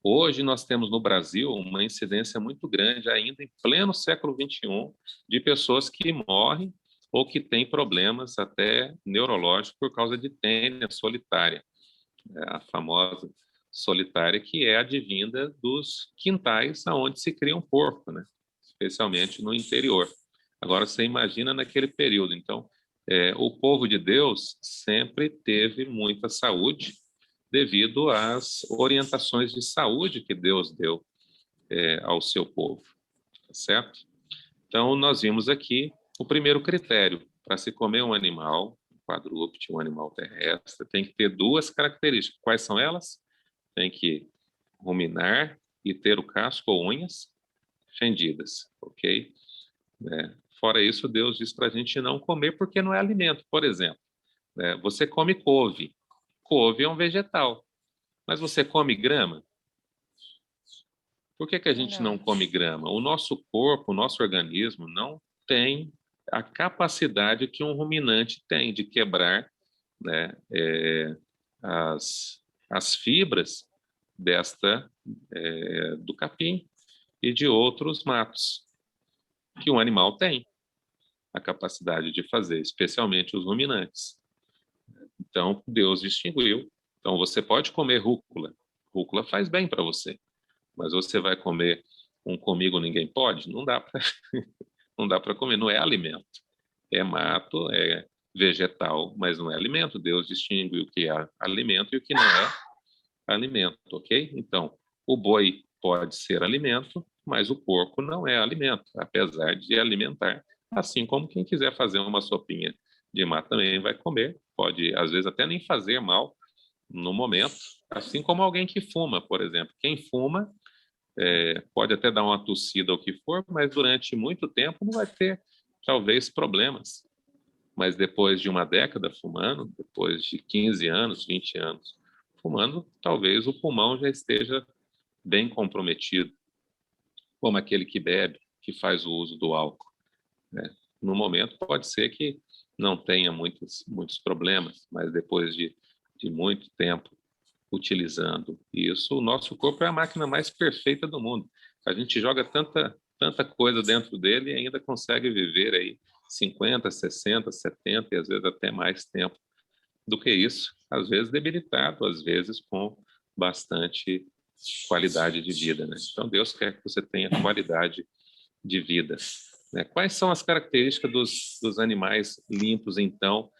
hoje nós temos no Brasil uma incidência muito grande, ainda em pleno século XXI, de pessoas que morrem ou que têm problemas até neurológicos por causa de tênia solitária, a famosa solitária, que é advinda dos quintais aonde se cria um porco, né? Especialmente no interior. Agora, você imagina naquele período. Então, o povo de Deus sempre teve muita saúde devido às orientações de saúde que Deus deu ao seu povo, tá certo? Então, nós vimos aqui o primeiro critério para se comer um animal, quadrúpede, um animal terrestre, tem que ter duas características. Quais são elas? Tem que ruminar e ter o casco ou unhas fendidas, ok? Fora isso, Deus diz para a gente não comer porque não é alimento. Por exemplo, você come couve. Couve é um vegetal, mas você come grama? Por que a gente não come grama? O nosso corpo, o nosso organismo não tem a capacidade que um ruminante tem de quebrar, né, as fibras do capim e de outros matos, que um animal tem a capacidade de fazer, especialmente os ruminantes. Então, Deus distinguiu. Então, você pode comer rúcula. Rúcula faz bem para você. Mas você vai comer um comigo ninguém pode? Não dá para não dá para comer, não é alimento. É mato, é vegetal, mas não é alimento. Deus distingue o que é alimento e o que não é alimento, ok? Então, o boi pode ser alimento, mas o porco não é alimento, apesar de alimentar. Assim como quem quiser fazer uma sopinha de mato também vai comer, pode às vezes até nem fazer mal no momento, assim como alguém que fuma, por exemplo. Quem fuma pode até dar uma tossida ou o que for, mas durante muito tempo não vai ter, talvez, problemas. Mas depois de uma década fumando, depois de 15 anos, 20 anos fumando, talvez o pulmão já esteja bem comprometido, como aquele que bebe, que faz o uso do álcool, né? No momento pode ser que não tenha muitos problemas, mas depois de muito tempo utilizando isso, o nosso corpo é a máquina mais perfeita do mundo. A gente joga tanta coisa dentro dele e ainda consegue viver aí 50, 60, 70 e às vezes até mais tempo do que isso, às vezes debilitado, às vezes com bastante qualidade de vida, né? Então Deus quer que você tenha qualidade de vida, né? Quais são as características dos animais limpos, então,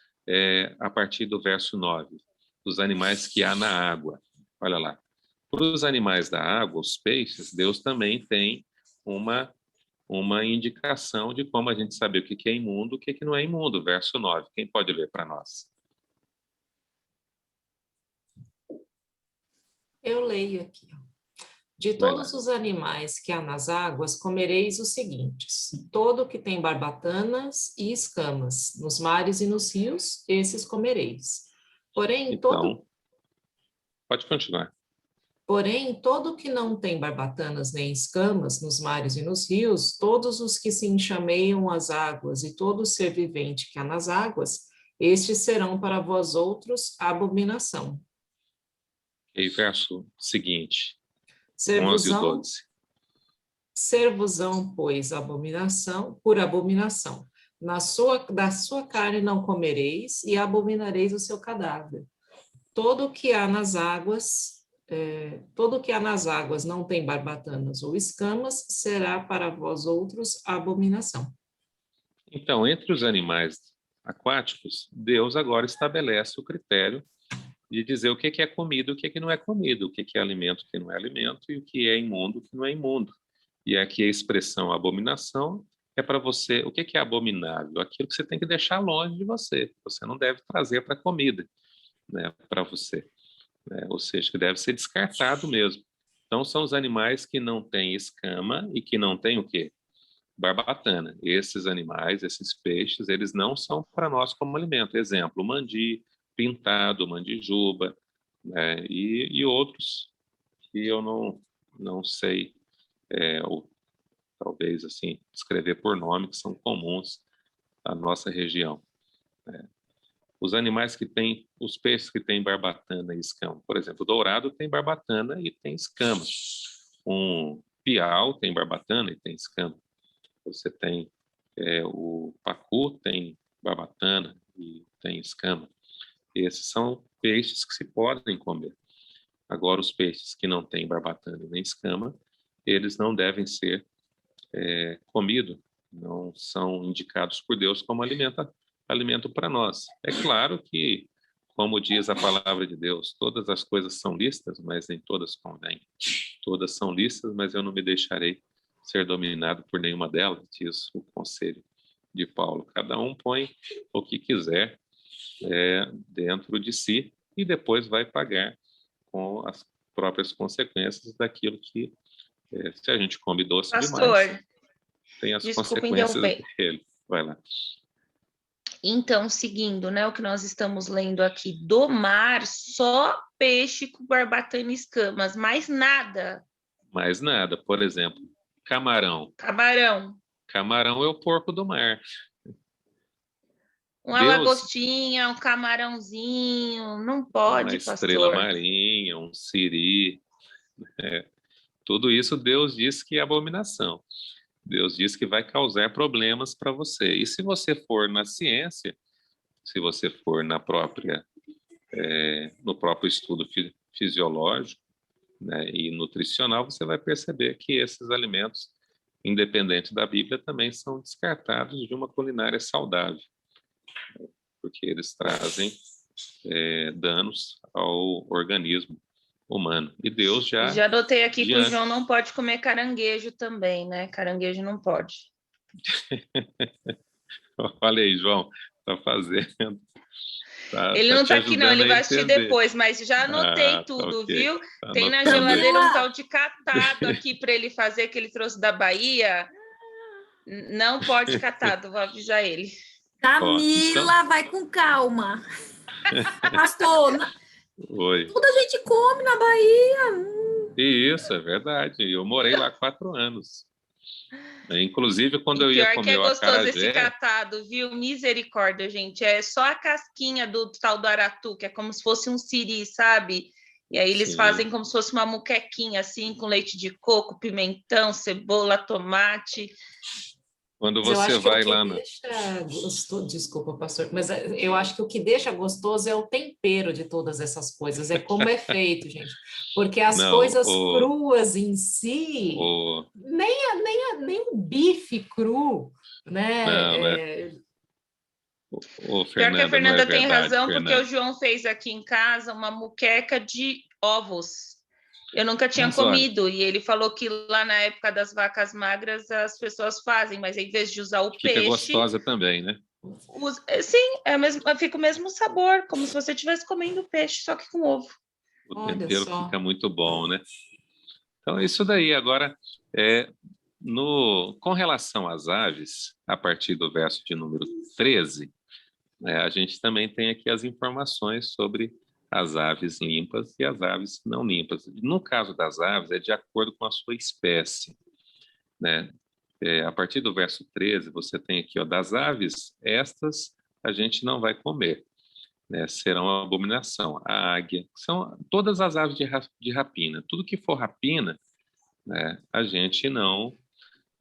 a partir do verso 9? Dos animais que há na água. Olha lá. Para os animais da água, os peixes, Deus também tem uma indicação de como a gente saber o que é imundo, o que não é imundo. Verso 9. Quem pode ler para nós? Eu leio aqui. De Vai lá. todos os animais que há nas águas, comereis os seguintes: todo que tem barbatanas e escamas, nos mares e nos rios, esses comereis. Então, pode continuar. Porém, todo que não tem barbatanas nem escamas, nos mares e nos rios, todos os que se enxameiam as águas e todo ser vivente que há nas águas, estes serão para vós outros abominação. E verso seguinte, 11 e Ser-vos-ão, 12. ser-vos-ão, pois, abominação, por abominação. Da sua carne não comereis, e abominareis o seu cadáver. Todo que há nas águas, todo que há nas águas não tem barbatanas ou escamas, será para vós outros abominação. Então, entre os animais aquáticos, Deus agora estabelece o critério de dizer o que é comida, o que não é comida, o que é alimento, o que não é alimento, e o que é imundo, o que não é imundo. E aqui a expressão abominação é para você, o que é abominável? Aquilo que você tem que deixar longe de você, você não deve trazer para a comida, né, para você, né? Ou seja, que deve ser descartado mesmo. Então, são os animais que não têm escama e que não têm o quê? Barbatana. Esses animais, esses peixes, eles não são para nós como alimento. Exemplo, o mandi pintado, mandijuba, né, e outros que eu não sei, ou talvez assim, escrever por nome, que são comuns à nossa região, né? Os animais que têm, os peixes que têm barbatana e escama, por exemplo, o dourado tem barbatana e tem escama. Um piau tem barbatana e tem escama. Você tem o pacu tem barbatana e tem escama. Esses são peixes que se podem comer. Agora, os peixes que não têm barbatana nem escama, eles não devem ser comidos, não são indicados por Deus como alimento para nós. É claro que, como diz a palavra de Deus, todas as coisas são lícitas, mas nem todas convêm. Todas são lícitas, mas eu não me deixarei ser dominado por nenhuma delas, diz o conselho de Paulo. Cada um põe o que quiser dentro de si e depois vai pagar com as próprias consequências daquilo que, se a gente come doce demais, Pastor, tem as desculpa consequências interromper. dele. Vai lá. Então, seguindo, né, o que nós estamos lendo aqui, do mar, só peixe com barbatana e escamas, mais nada. Mais nada. Por exemplo, camarão. Camarão, Camarão é o porco do mar. uma Deus, lagostinha, um camarãozinho, não uma pode, estrela pastor. marinha, um siri, tudo isso Deus diz que é abominação. Deus diz que vai causar problemas para você. E se você for na ciência, se você for no próprio estudo fisiológico, né, e nutricional, você vai perceber que esses alimentos, independente da Bíblia, também são descartados de uma culinária saudável, porque eles trazem danos ao organismo humano. E Deus E já anotei aqui que o diante- João não pode comer caranguejo também, né? Caranguejo não pode. Olha aí, João, está fazendo. Ele Tá não te tá aqui não, ajudando ele a vai assistir entender. depois, mas já anotei Tá tudo, ok. viu? Tá Tem na anotando aí. geladeira um Camila! tal de catado aqui para ele fazer, que ele trouxe da Bahia. Não pode catado, vou avisar ele. Ó, então, Camila, vai com calma. Pastor, oi. tudo a gente come na Bahia. E isso, é verdade. Eu morei lá 4 anos. Inclusive, quando E eu ia pior que comer é o gostoso esse acarajé, catado, viu? Misericórdia, gente. É só a casquinha do tal do aratu, que é como se fosse um siri, sabe? E aí eles sim, fazem como se fosse uma muquequinha, assim, com leite de coco, pimentão, cebola, tomate. quando Mas eu você acho que o vai que lá deixa gostoso, desculpa, pastor, mas eu acho que o que deixa gostoso é o tempero de todas essas coisas, é como é feito, gente. Porque as Não, coisas cruas em si, o... nem o bife cru, Não, não é. né? Ô, Pior que a Fernanda, não é Fernanda tem verdade, razão, porque o Fernanda. João fez aqui em casa uma muqueca de ovos. Eu nunca tinha Mas olha, comido, e ele falou que lá na época das vacas magras as pessoas fazem, mas em vez de usar o fica peixe, gostosa também, né? sim, fica o mesmo sabor, como se você estivesse comendo peixe, só que com ovo. O Olha tempero só. fica muito bom, né? Então, é isso daí. Agora, com relação às aves, a partir do verso de número 13, a gente também tem aqui as informações sobre as aves limpas e as aves não limpas. No caso das aves, é de acordo com a sua espécie, né? A partir do verso 13, você tem aqui, ó, das aves, estas a gente não vai comer, né? Serão abominação. A águia, são todas as aves de rapina. Tudo que for rapina, né, a gente não.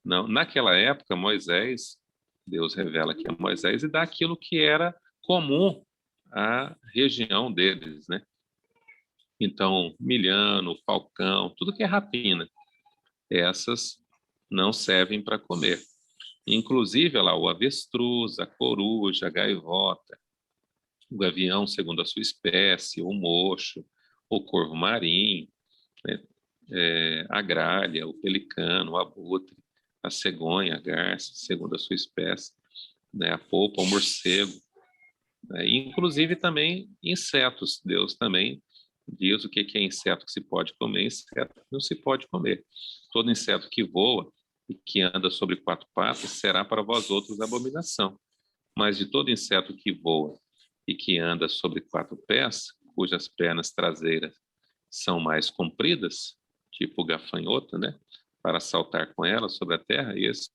Naquela época, Deus revela aqui a Moisés e dá aquilo que era comum à região deles, né? Então, milhano, falcão, tudo que é rapina, essas não servem para comer. Inclusive, olha lá, o avestruz, a coruja, a gaivota, o gavião, segundo a sua espécie, o mocho, o corvo marinho, né? A gralha, o pelicano, o abutre, a cegonha, a garça, segundo a sua espécie, né? A polpa, o morcego, né? Inclusive também insetos. Deus também diz o que é inseto que se pode comer, inseto que não se pode comer. Todo inseto que voa e que anda sobre 4 patas será para vós outros abominação. Mas de todo inseto que voa e que anda sobre 4 pés, cujas pernas traseiras são mais compridas, tipo o gafanhoto, né? Para saltar com ela sobre a terra, esse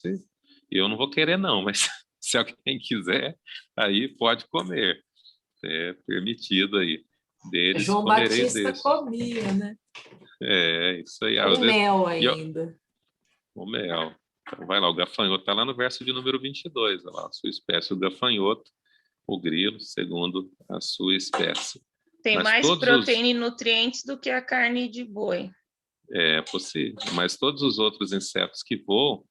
eu não vou querer não, mas se alguém quiser, aí pode comer. É permitido aí. Deles João comereis Batista desse. comia, né? Isso aí. Com Às vezes, mel ainda. o mel. Então, vai lá, o gafanhoto está lá no verso de número 22. Olha lá, a sua espécie, o gafanhoto, o grilo, segundo a sua espécie. Tem Mas mais todos proteína e nutrientes do que a carne de boi. É possível. Mas todos os outros insetos que voam,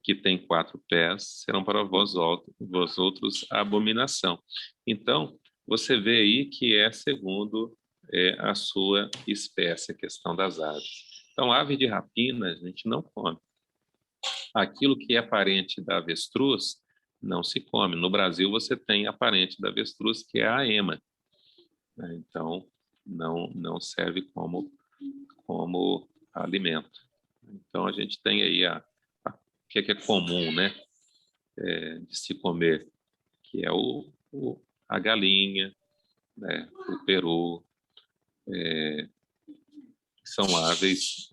que têm 4 pés, serão para vós outros a abominação. Então, você vê aí que é segundo a sua espécie, a questão das aves. Então, ave de rapina a gente não come. Aquilo que é parente da avestruz, não se come. No Brasil, você tem a parente da avestruz, que é a ema, né? Então, não serve como alimento. Então, a gente tem aí o que é comum, né, de se comer, que é a galinha, né, o peru, que são aves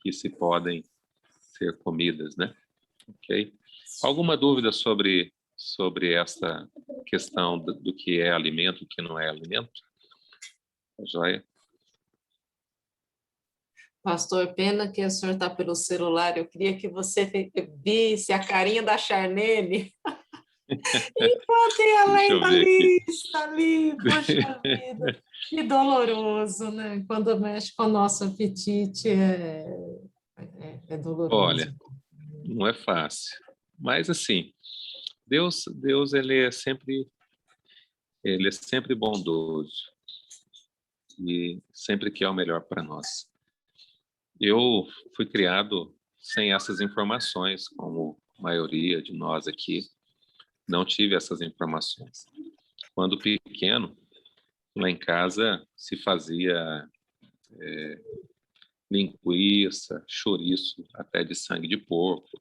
que se podem ser comidas, né? Ok? Alguma dúvida sobre essa questão do que é alimento e o que não é alimento? Joia? Pastor, pena que o senhor está pelo celular. Eu queria que você visse a carinha da Charnene enquanto ela Deixa eu ainda ver aqui. está ali. Poxa vida, que doloroso, né? Quando mexe com o nosso apetite, é Olha, doloroso. não é fácil. Mas, assim, Deus ele é sempre bondoso e sempre quer o melhor para nós. Eu fui criado sem essas informações, como a maioria de nós aqui, não tive essas informações. Quando pequeno, lá em casa se fazia linguiça, chouriço, até de sangue de porco,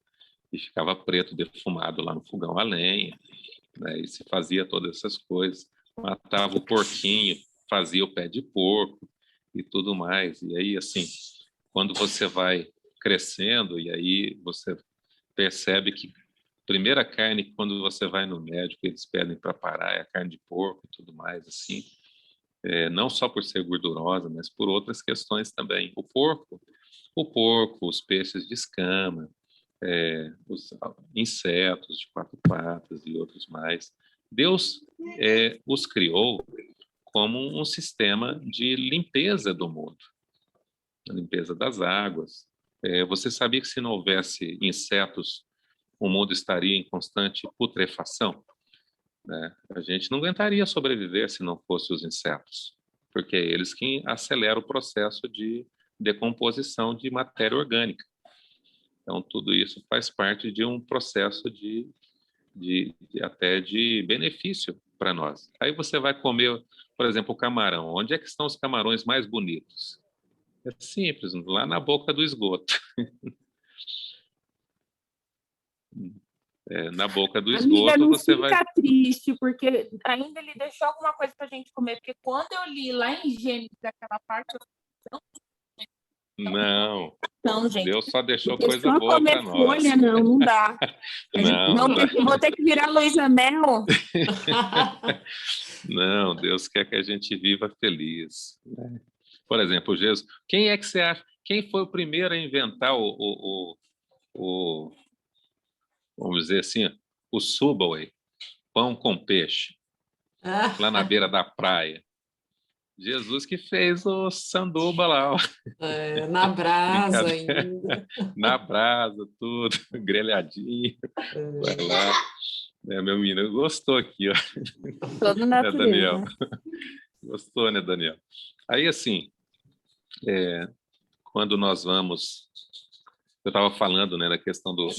e ficava preto defumado lá no fogão a lenha, né? E se fazia todas essas coisas. Matava o porquinho, fazia o pé de porco e tudo mais. E aí, assim, quando você vai crescendo, e aí você percebe que a primeira carne, quando você vai no médico, eles pedem para parar, é a carne de porco e tudo mais, assim. Não só por ser gordurosa, mas por outras questões também. O porco, os peixes de escama, os insetos de quatro patas e outros mais. Deus os criou como um sistema de limpeza do mundo, a limpeza das águas. Você sabia que se não houvesse insetos, o mundo estaria em constante putrefação, né? A gente não aguentaria sobreviver se não fossem os insetos, porque é eles que aceleram o processo de decomposição de matéria orgânica. Então, tudo isso faz parte de um processo até de benefício para nós. Aí você vai comer, por exemplo, o camarão. Onde é que estão os camarões mais bonitos? É simples, lá na boca do esgoto. Na boca do Amiga, esgoto não você vai... fica triste, porque ainda ele deixou alguma coisa pra gente comer, porque quando eu li lá em Gênesis aquela parte, Não, não, gente, Deus só deixou porque coisa só boa para comer nós. folha, não dá. Não dá. Vou ter que virar Luísa Mel. Não, Deus quer que a gente viva feliz, né? Por exemplo, Jesus. Quem é que você acha? Quem foi o primeiro a inventar vamos dizer assim, o Subway, pão com peixe, lá na beira da praia? Jesus que fez o sanduba lá, ó. Na brasa Brincadeira. ainda. Na brasa, tudo, grelhadinho. Vai lá. Meu menino gostou aqui, ó. Todo Né, Daniel? natureza. Gostou, né, Daniel? Aí, assim, quando nós vamos... Eu estava falando, né, da questão do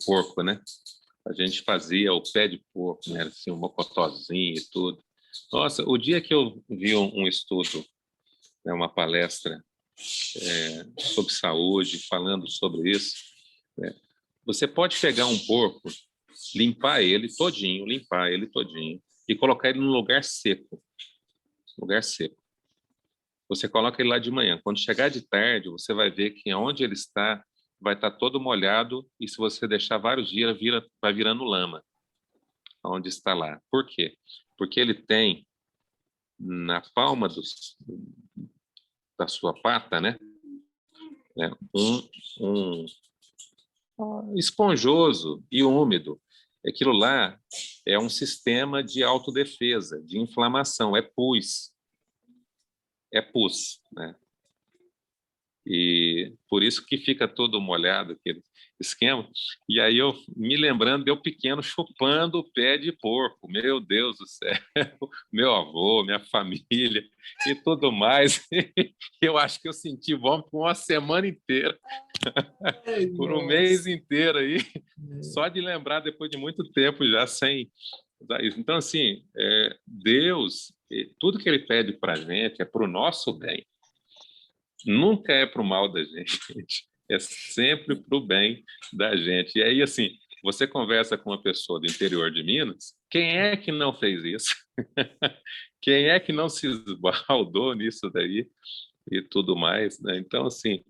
porco, né? A gente fazia o pé de porco, né? Assim, um mocotózinho e tudo. Nossa, o dia que eu vi um estudo, né, uma palestra sobre saúde, falando sobre isso, né? Você pode pegar um porco, limpar ele todinho, e colocar ele num lugar seco. Lugar seco. Você coloca ele lá de manhã. Quando chegar de tarde, você vai ver que onde ele está vai estar todo molhado, e se você deixar vários dias, vai virando lama, onde está lá. Por quê? Porque ele tem na palma da sua pata, né, um esponjoso e úmido. Aquilo lá é um sistema de autodefesa, de inflamação, é pus, né? E E por isso que fica todo molhado aquele esquema. E aí eu me lembrando de eu pequeno chupando o pé de porco. Meu Deus do céu, meu avô, minha família e tudo mais. Eu acho que eu senti vômito por uma semana inteira, Ai, por um mês nossa. inteiro aí, só de lembrar depois de muito tempo já sem usar isso. Então, assim, Deus, tudo que ele pede para a gente é para o nosso bem. Nunca é para o mal da gente, é sempre para o bem da gente. E aí, assim, você conversa com uma pessoa do interior de Minas, quem é que não fez isso? Quem é que não se esbaldou nisso daí e tudo mais, né? Então, assim,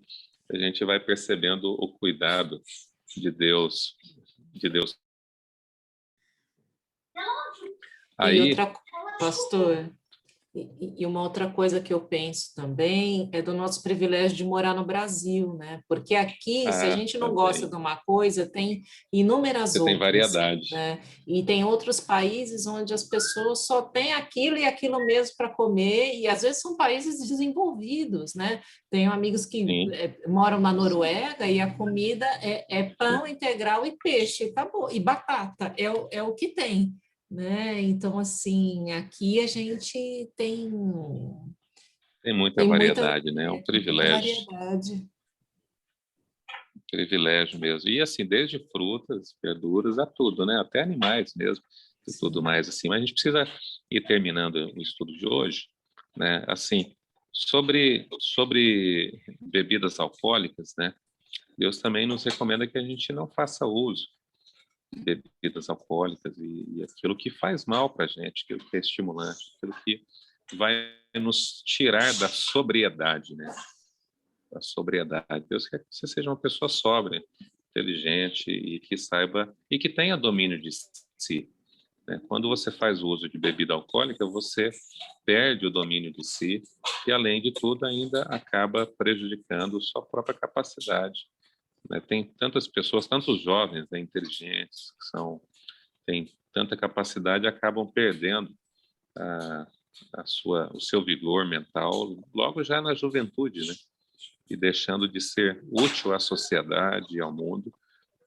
a gente vai percebendo o cuidado de Deus, de Deus. E Aí, pastor, e uma outra coisa que eu penso também é do nosso privilégio de morar no Brasil, né? Porque aqui, se a gente não gosta também, de uma coisa, tem inúmeras você tem outras, variedade. né? E tem outros países onde as pessoas só têm aquilo e aquilo mesmo para comer, e às vezes são países desenvolvidos, né? Tenho amigos que Sim, moram na Noruega e a comida é pão integral e peixe, acabou, e batata, é o que tem, né? Então, assim, aqui a gente tem muita tem variedade, né? É um muita privilégio. variedade. Privilégio mesmo. E assim, desde frutas, verduras, a tudo, né? Até animais mesmo e tudo mais assim. Mas a gente precisa ir terminando o estudo de hoje, né? Assim, sobre bebidas alcoólicas, né? Deus também nos recomenda que a gente não faça uso de bebidas alcoólicas e aquilo que faz mal para a gente, aquilo que é estimulante, aquilo que vai nos tirar da sobriedade, né? A sobriedade. Deus quer que você seja uma pessoa sóbria, inteligente e que saiba e que tenha domínio de si, né? Quando você faz uso de bebida alcoólica, você perde o domínio de si e, além de tudo, ainda acaba prejudicando sua própria capacidade, né? Tem tantas pessoas, tantos jovens, né, inteligentes, que têm tanta capacidade, acabam perdendo a, o seu vigor mental logo já na juventude, né? E deixando de ser útil à sociedade e ao mundo,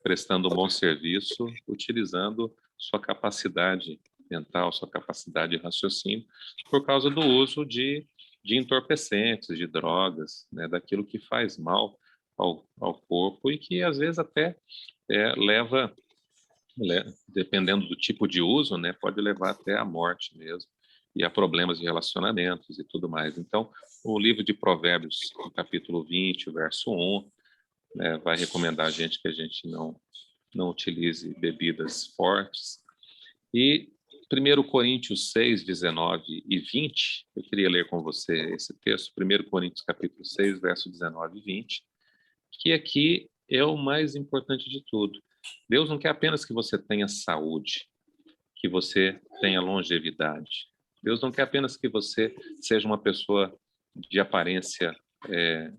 prestando um bom serviço, utilizando sua capacidade mental, sua capacidade de raciocínio, por causa do uso de entorpecentes, de drogas, né, daquilo que faz mal ao corpo e que às vezes até leva, dependendo do tipo de uso, né, pode levar até à morte mesmo e a problemas de relacionamentos e tudo mais. Então, o livro de Provérbios, no capítulo 20, verso 1, né, vai recomendar a gente que a gente não utilize bebidas fortes. E 1 Coríntios 6, 19 e 20, eu queria ler com você esse texto, 1 Coríntios capítulo 6, verso 19 e 20, que aqui é o mais importante de tudo. Deus não quer apenas que você tenha saúde, que você tenha longevidade. Deus não quer apenas que você seja uma pessoa de aparência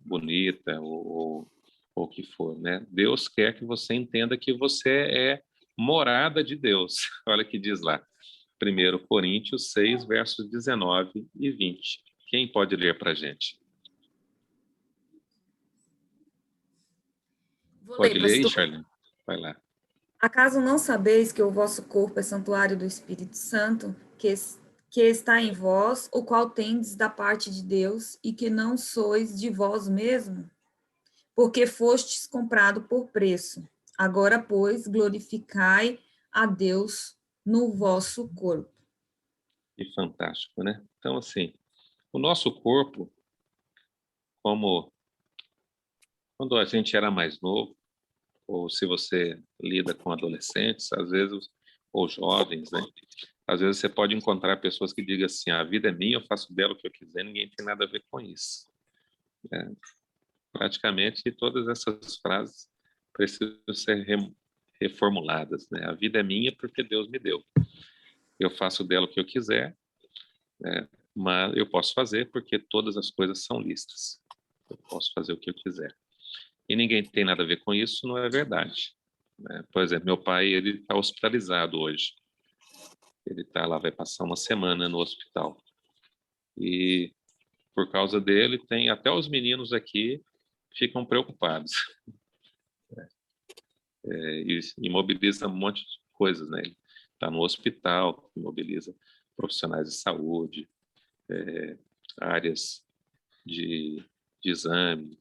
bonita ou o que for, né? Deus quer que você entenda que você é morada de Deus. Olha o que diz lá, 1 Coríntios 6, versos 19 e 20. Quem pode ler para a gente? Vou Pode ler, ler aí, pastor. Charlene? Vai lá. Acaso não sabeis que o vosso corpo é santuário do Espírito Santo, que está em vós, o qual tendes da parte de Deus, e que não sois de vós mesmo? Porque fostes comprado por preço. Agora, pois, glorificai a Deus no vosso corpo. Que fantástico, né? Então, assim, o nosso corpo, como quando a gente era mais novo, ou se você lida com adolescentes, às vezes, ou jovens, né? Às vezes você pode encontrar pessoas que digam assim, a vida é minha, eu faço dela o que eu quiser, ninguém tem nada a ver com isso. Praticamente todas essas frases precisam ser reformuladas, né? A vida é minha porque Deus me deu. Eu faço dela o que eu quiser, né? Mas eu posso fazer porque todas as coisas são listas. Eu posso fazer o que eu quiser. E ninguém tem nada a ver com isso, não é verdade, né? Por exemplo, meu pai, ele está hospitalizado hoje. Ele está lá, vai passar uma semana no hospital. E por causa dele, tem até os meninos aqui ficam preocupados. E mobiliza um monte de coisas, né? Ele está no hospital, mobiliza profissionais de saúde, áreas de exame,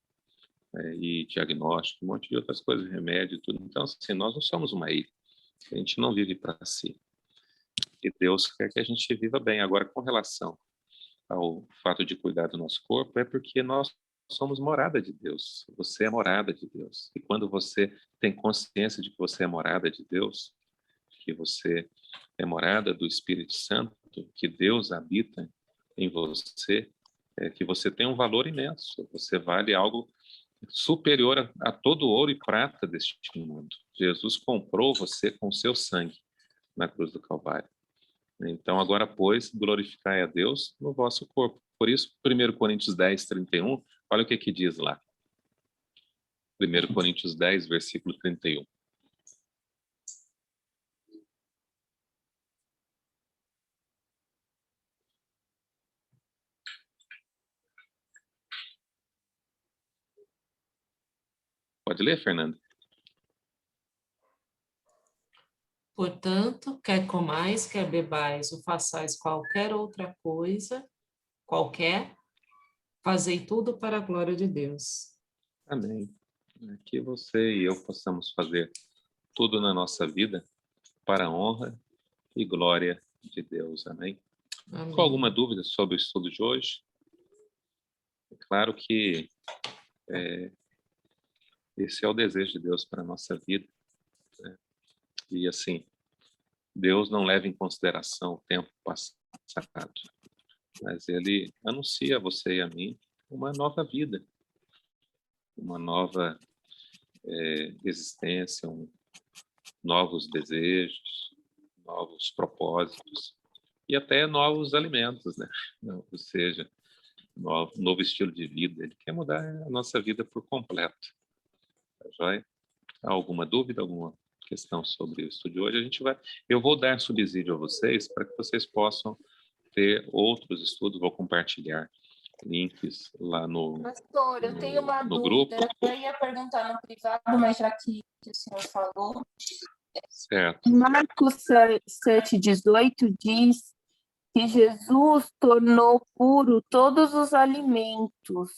e diagnóstico, um monte de outras coisas, remédio, tudo. Então, assim, nós não somos uma ilha. A gente não vive para si. E Deus quer que a gente viva bem. Agora, com relação ao fato de cuidar do nosso corpo, é porque nós somos morada de Deus. Você é morada de Deus. E quando você tem consciência de que você é morada de Deus, que você é morada do Espírito Santo, que Deus habita em você, que você tem um valor imenso. Você vale algo superior a todo ouro e prata deste mundo. Jesus comprou você com seu sangue na cruz do Calvário. Então, agora, pois, glorificai a Deus no vosso corpo. Por isso, 1 Coríntios 10, 31, olha o que diz lá. 1 Coríntios 10, versículo 31. Pode ler, Fernanda? Portanto, quer comais, quer bebais, ou façais qualquer outra coisa, fazei tudo para a glória de Deus. Amém. Que você e eu possamos fazer tudo na nossa vida para a honra e glória de Deus. Amém? Amém. Com alguma dúvida sobre o estudo de hoje? É claro que esse é o desejo de Deus para a nossa vida, né? E assim, Deus não leva em consideração o tempo passado, mas Ele anuncia a você e a mim uma nova vida, uma nova existência, novos desejos, novos propósitos e até novos alimentos, né? Ou seja, novo estilo de vida. Ele quer mudar a nossa vida por completo. Tá joia? Há alguma dúvida, alguma questão sobre o estudo de hoje? Eu vou dar subsídio a vocês para que vocês possam ter outros estudos. Vou compartilhar links lá Pastor, eu tenho uma no dúvida. grupo. Eu ia perguntar no privado, mas já que o senhor falou. Certo. Marcos 7,18 diz que Jesus tornou puro todos os alimentos.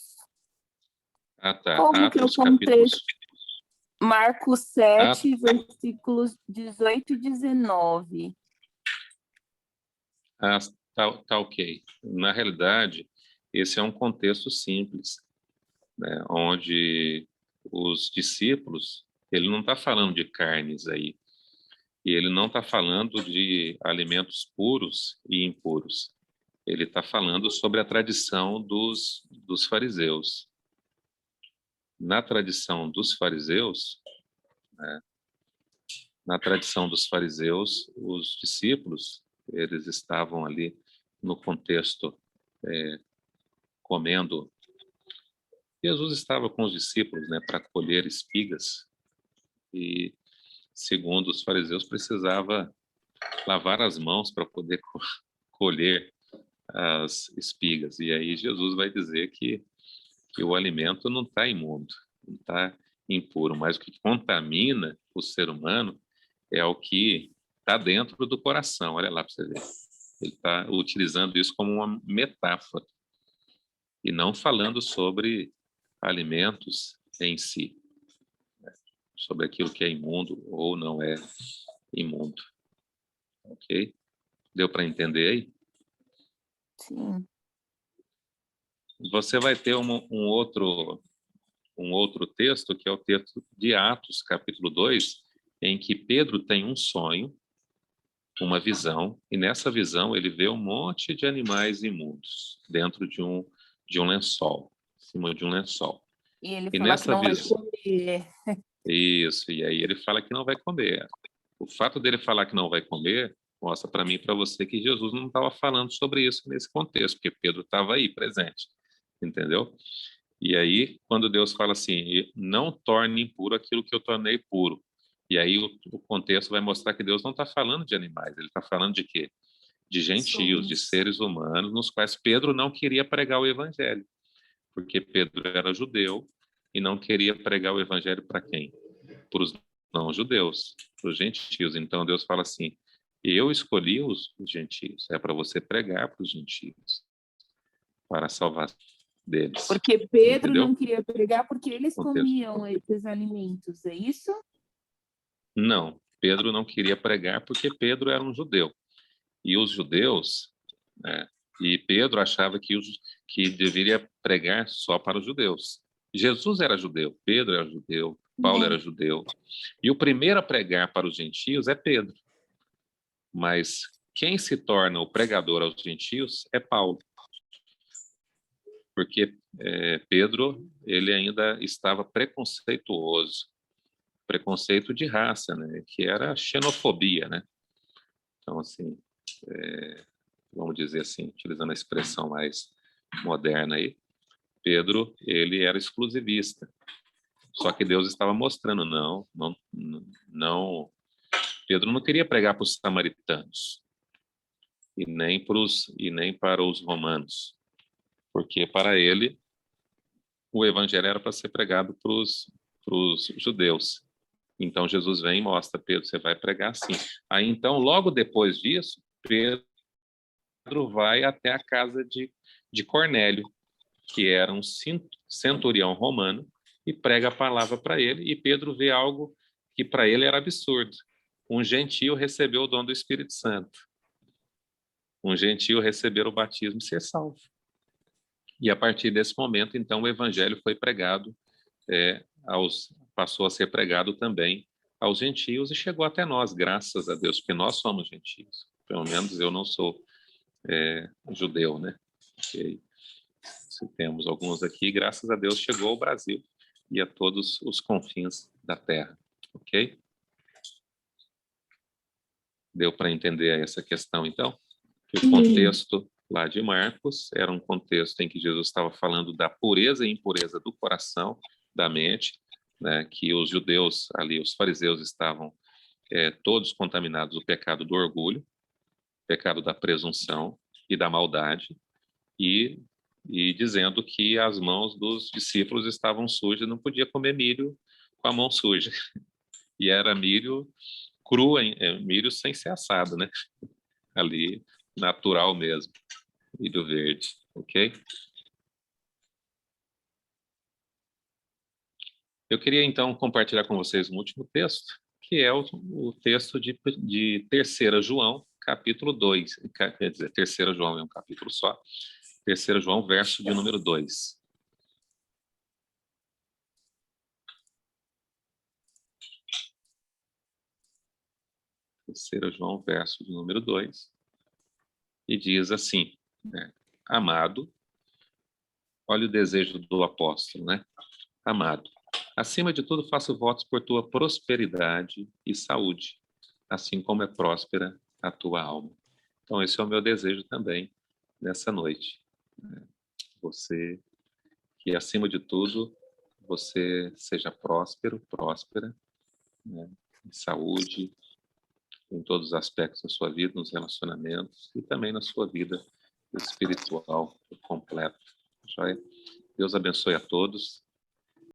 Ah, tá. Como que é o Atos, capítulo... Marcos 7, versículos 18 e 19. Ah, tá ok. Na realidade, esse é um contexto simples, né, onde os discípulos, ele não está falando de carnes aí, e ele não está falando de alimentos puros e impuros. Ele está falando sobre a tradição dos fariseus. Na tradição dos fariseus, né, os discípulos, eles estavam ali no contexto comendo. Jesus estava com os discípulos, né, para colher espigas, e segundo os fariseus precisava lavar as mãos para poder colher as espigas. E aí Jesus vai dizer que o alimento não está imundo, não está impuro, mas o que contamina o ser humano é o que está dentro do coração. Olha lá para você ver. Ele está utilizando isso como uma metáfora e não falando sobre alimentos em si, né? Sobre aquilo que é imundo ou não é imundo. Ok? Deu para entender aí? Sim. Você vai ter um outro texto, que é o texto de Atos, capítulo 2, em que Pedro tem um sonho, uma visão, e nessa visão ele vê um monte de animais imundos dentro de um lençol, em cima de um lençol. E ele E fala que não vai visão, comer. isso, e aí ele fala que não vai comer. O fato dele falar que não vai comer mostra para mim e para você que Jesus não estava falando sobre isso nesse contexto, porque Pedro estava aí presente, entendeu? E aí, quando Deus fala assim, não torne impuro aquilo que eu tornei puro, e aí o contexto vai mostrar que Deus não está falando de animais, ele está falando de quê? De gentios, de seres humanos, nos quais Pedro não queria pregar o evangelho, porque Pedro era judeu, e não queria pregar o evangelho para quem? Para os não-judeus, para os gentios. Então Deus fala assim: eu escolhi os gentios, é para você pregar para os gentios, para salvar deles. Porque Pedro Entendeu? não queria pregar porque eles Contexto. comiam esses alimentos, é isso? Não, Pedro não queria pregar porque Pedro era um judeu. E os judeus, né, e Pedro achava que deveria pregar só para os judeus. Jesus era judeu, Pedro era judeu, Paulo era judeu. E o primeiro a pregar para os gentios é Pedro. Mas quem se torna o pregador aos gentios é Paulo. Porque Pedro, ele ainda estava preconceituoso. Preconceito de raça, né? Que era a xenofobia, né? Então, assim, vamos dizer assim, utilizando a expressão mais moderna aí, Pedro, ele era exclusivista. Só que Deus estava mostrando, não, Pedro não queria pregar para os samaritanos e nem para os romanos, porque para ele o evangelho era para ser pregado para os judeus. Então Jesus vem e mostra: Pedro, você vai pregar assim. Aí então, logo depois disso, Pedro vai até a casa de Cornélio, que era um centurião romano, e prega a palavra para ele, e Pedro vê algo que para ele era absurdo. Um gentio recebeu o dom do Espírito Santo. Um gentio receber o batismo e ser salvo. E a partir desse momento, então, o evangelho foi pregado, passou a ser pregado também aos gentios e chegou até nós, graças a Deus, porque nós somos gentios. Pelo menos eu não sou judeu, né? Okay. Se temos alguns aqui, graças a Deus chegou ao Brasil e a todos os confins da terra, ok? Deu para entender essa questão, então? O contexto lá de Marcos era um contexto em que Jesus estava falando da pureza e impureza do coração, da mente, né? Que os judeus ali, os fariseus, estavam todos contaminados do pecado do orgulho, pecado da presunção e da maldade, e dizendo que as mãos dos discípulos estavam sujas, não podia comer milho com a mão suja. E era milho cru, milho sem ser assado, né? Ali, natural mesmo, milho verde, ok? Eu queria, então, compartilhar com vocês um último texto, que é o texto de 3 João, capítulo 2. Quer dizer, 3 João é um capítulo só. 3 João, verso de número 2. Terceiro João, verso de número 2. E diz assim, né? Amado, olha o desejo do apóstolo, né? Amado, acima de tudo faço votos por tua prosperidade e saúde, assim como é próspera a tua alma. Então esse é o meu desejo também nessa noite. Você, que acima de tudo, você seja próspero, próspera, né? Em saúde, em todos os aspectos da sua vida, nos relacionamentos e também na sua vida espiritual completa. Joia? Deus abençoe a todos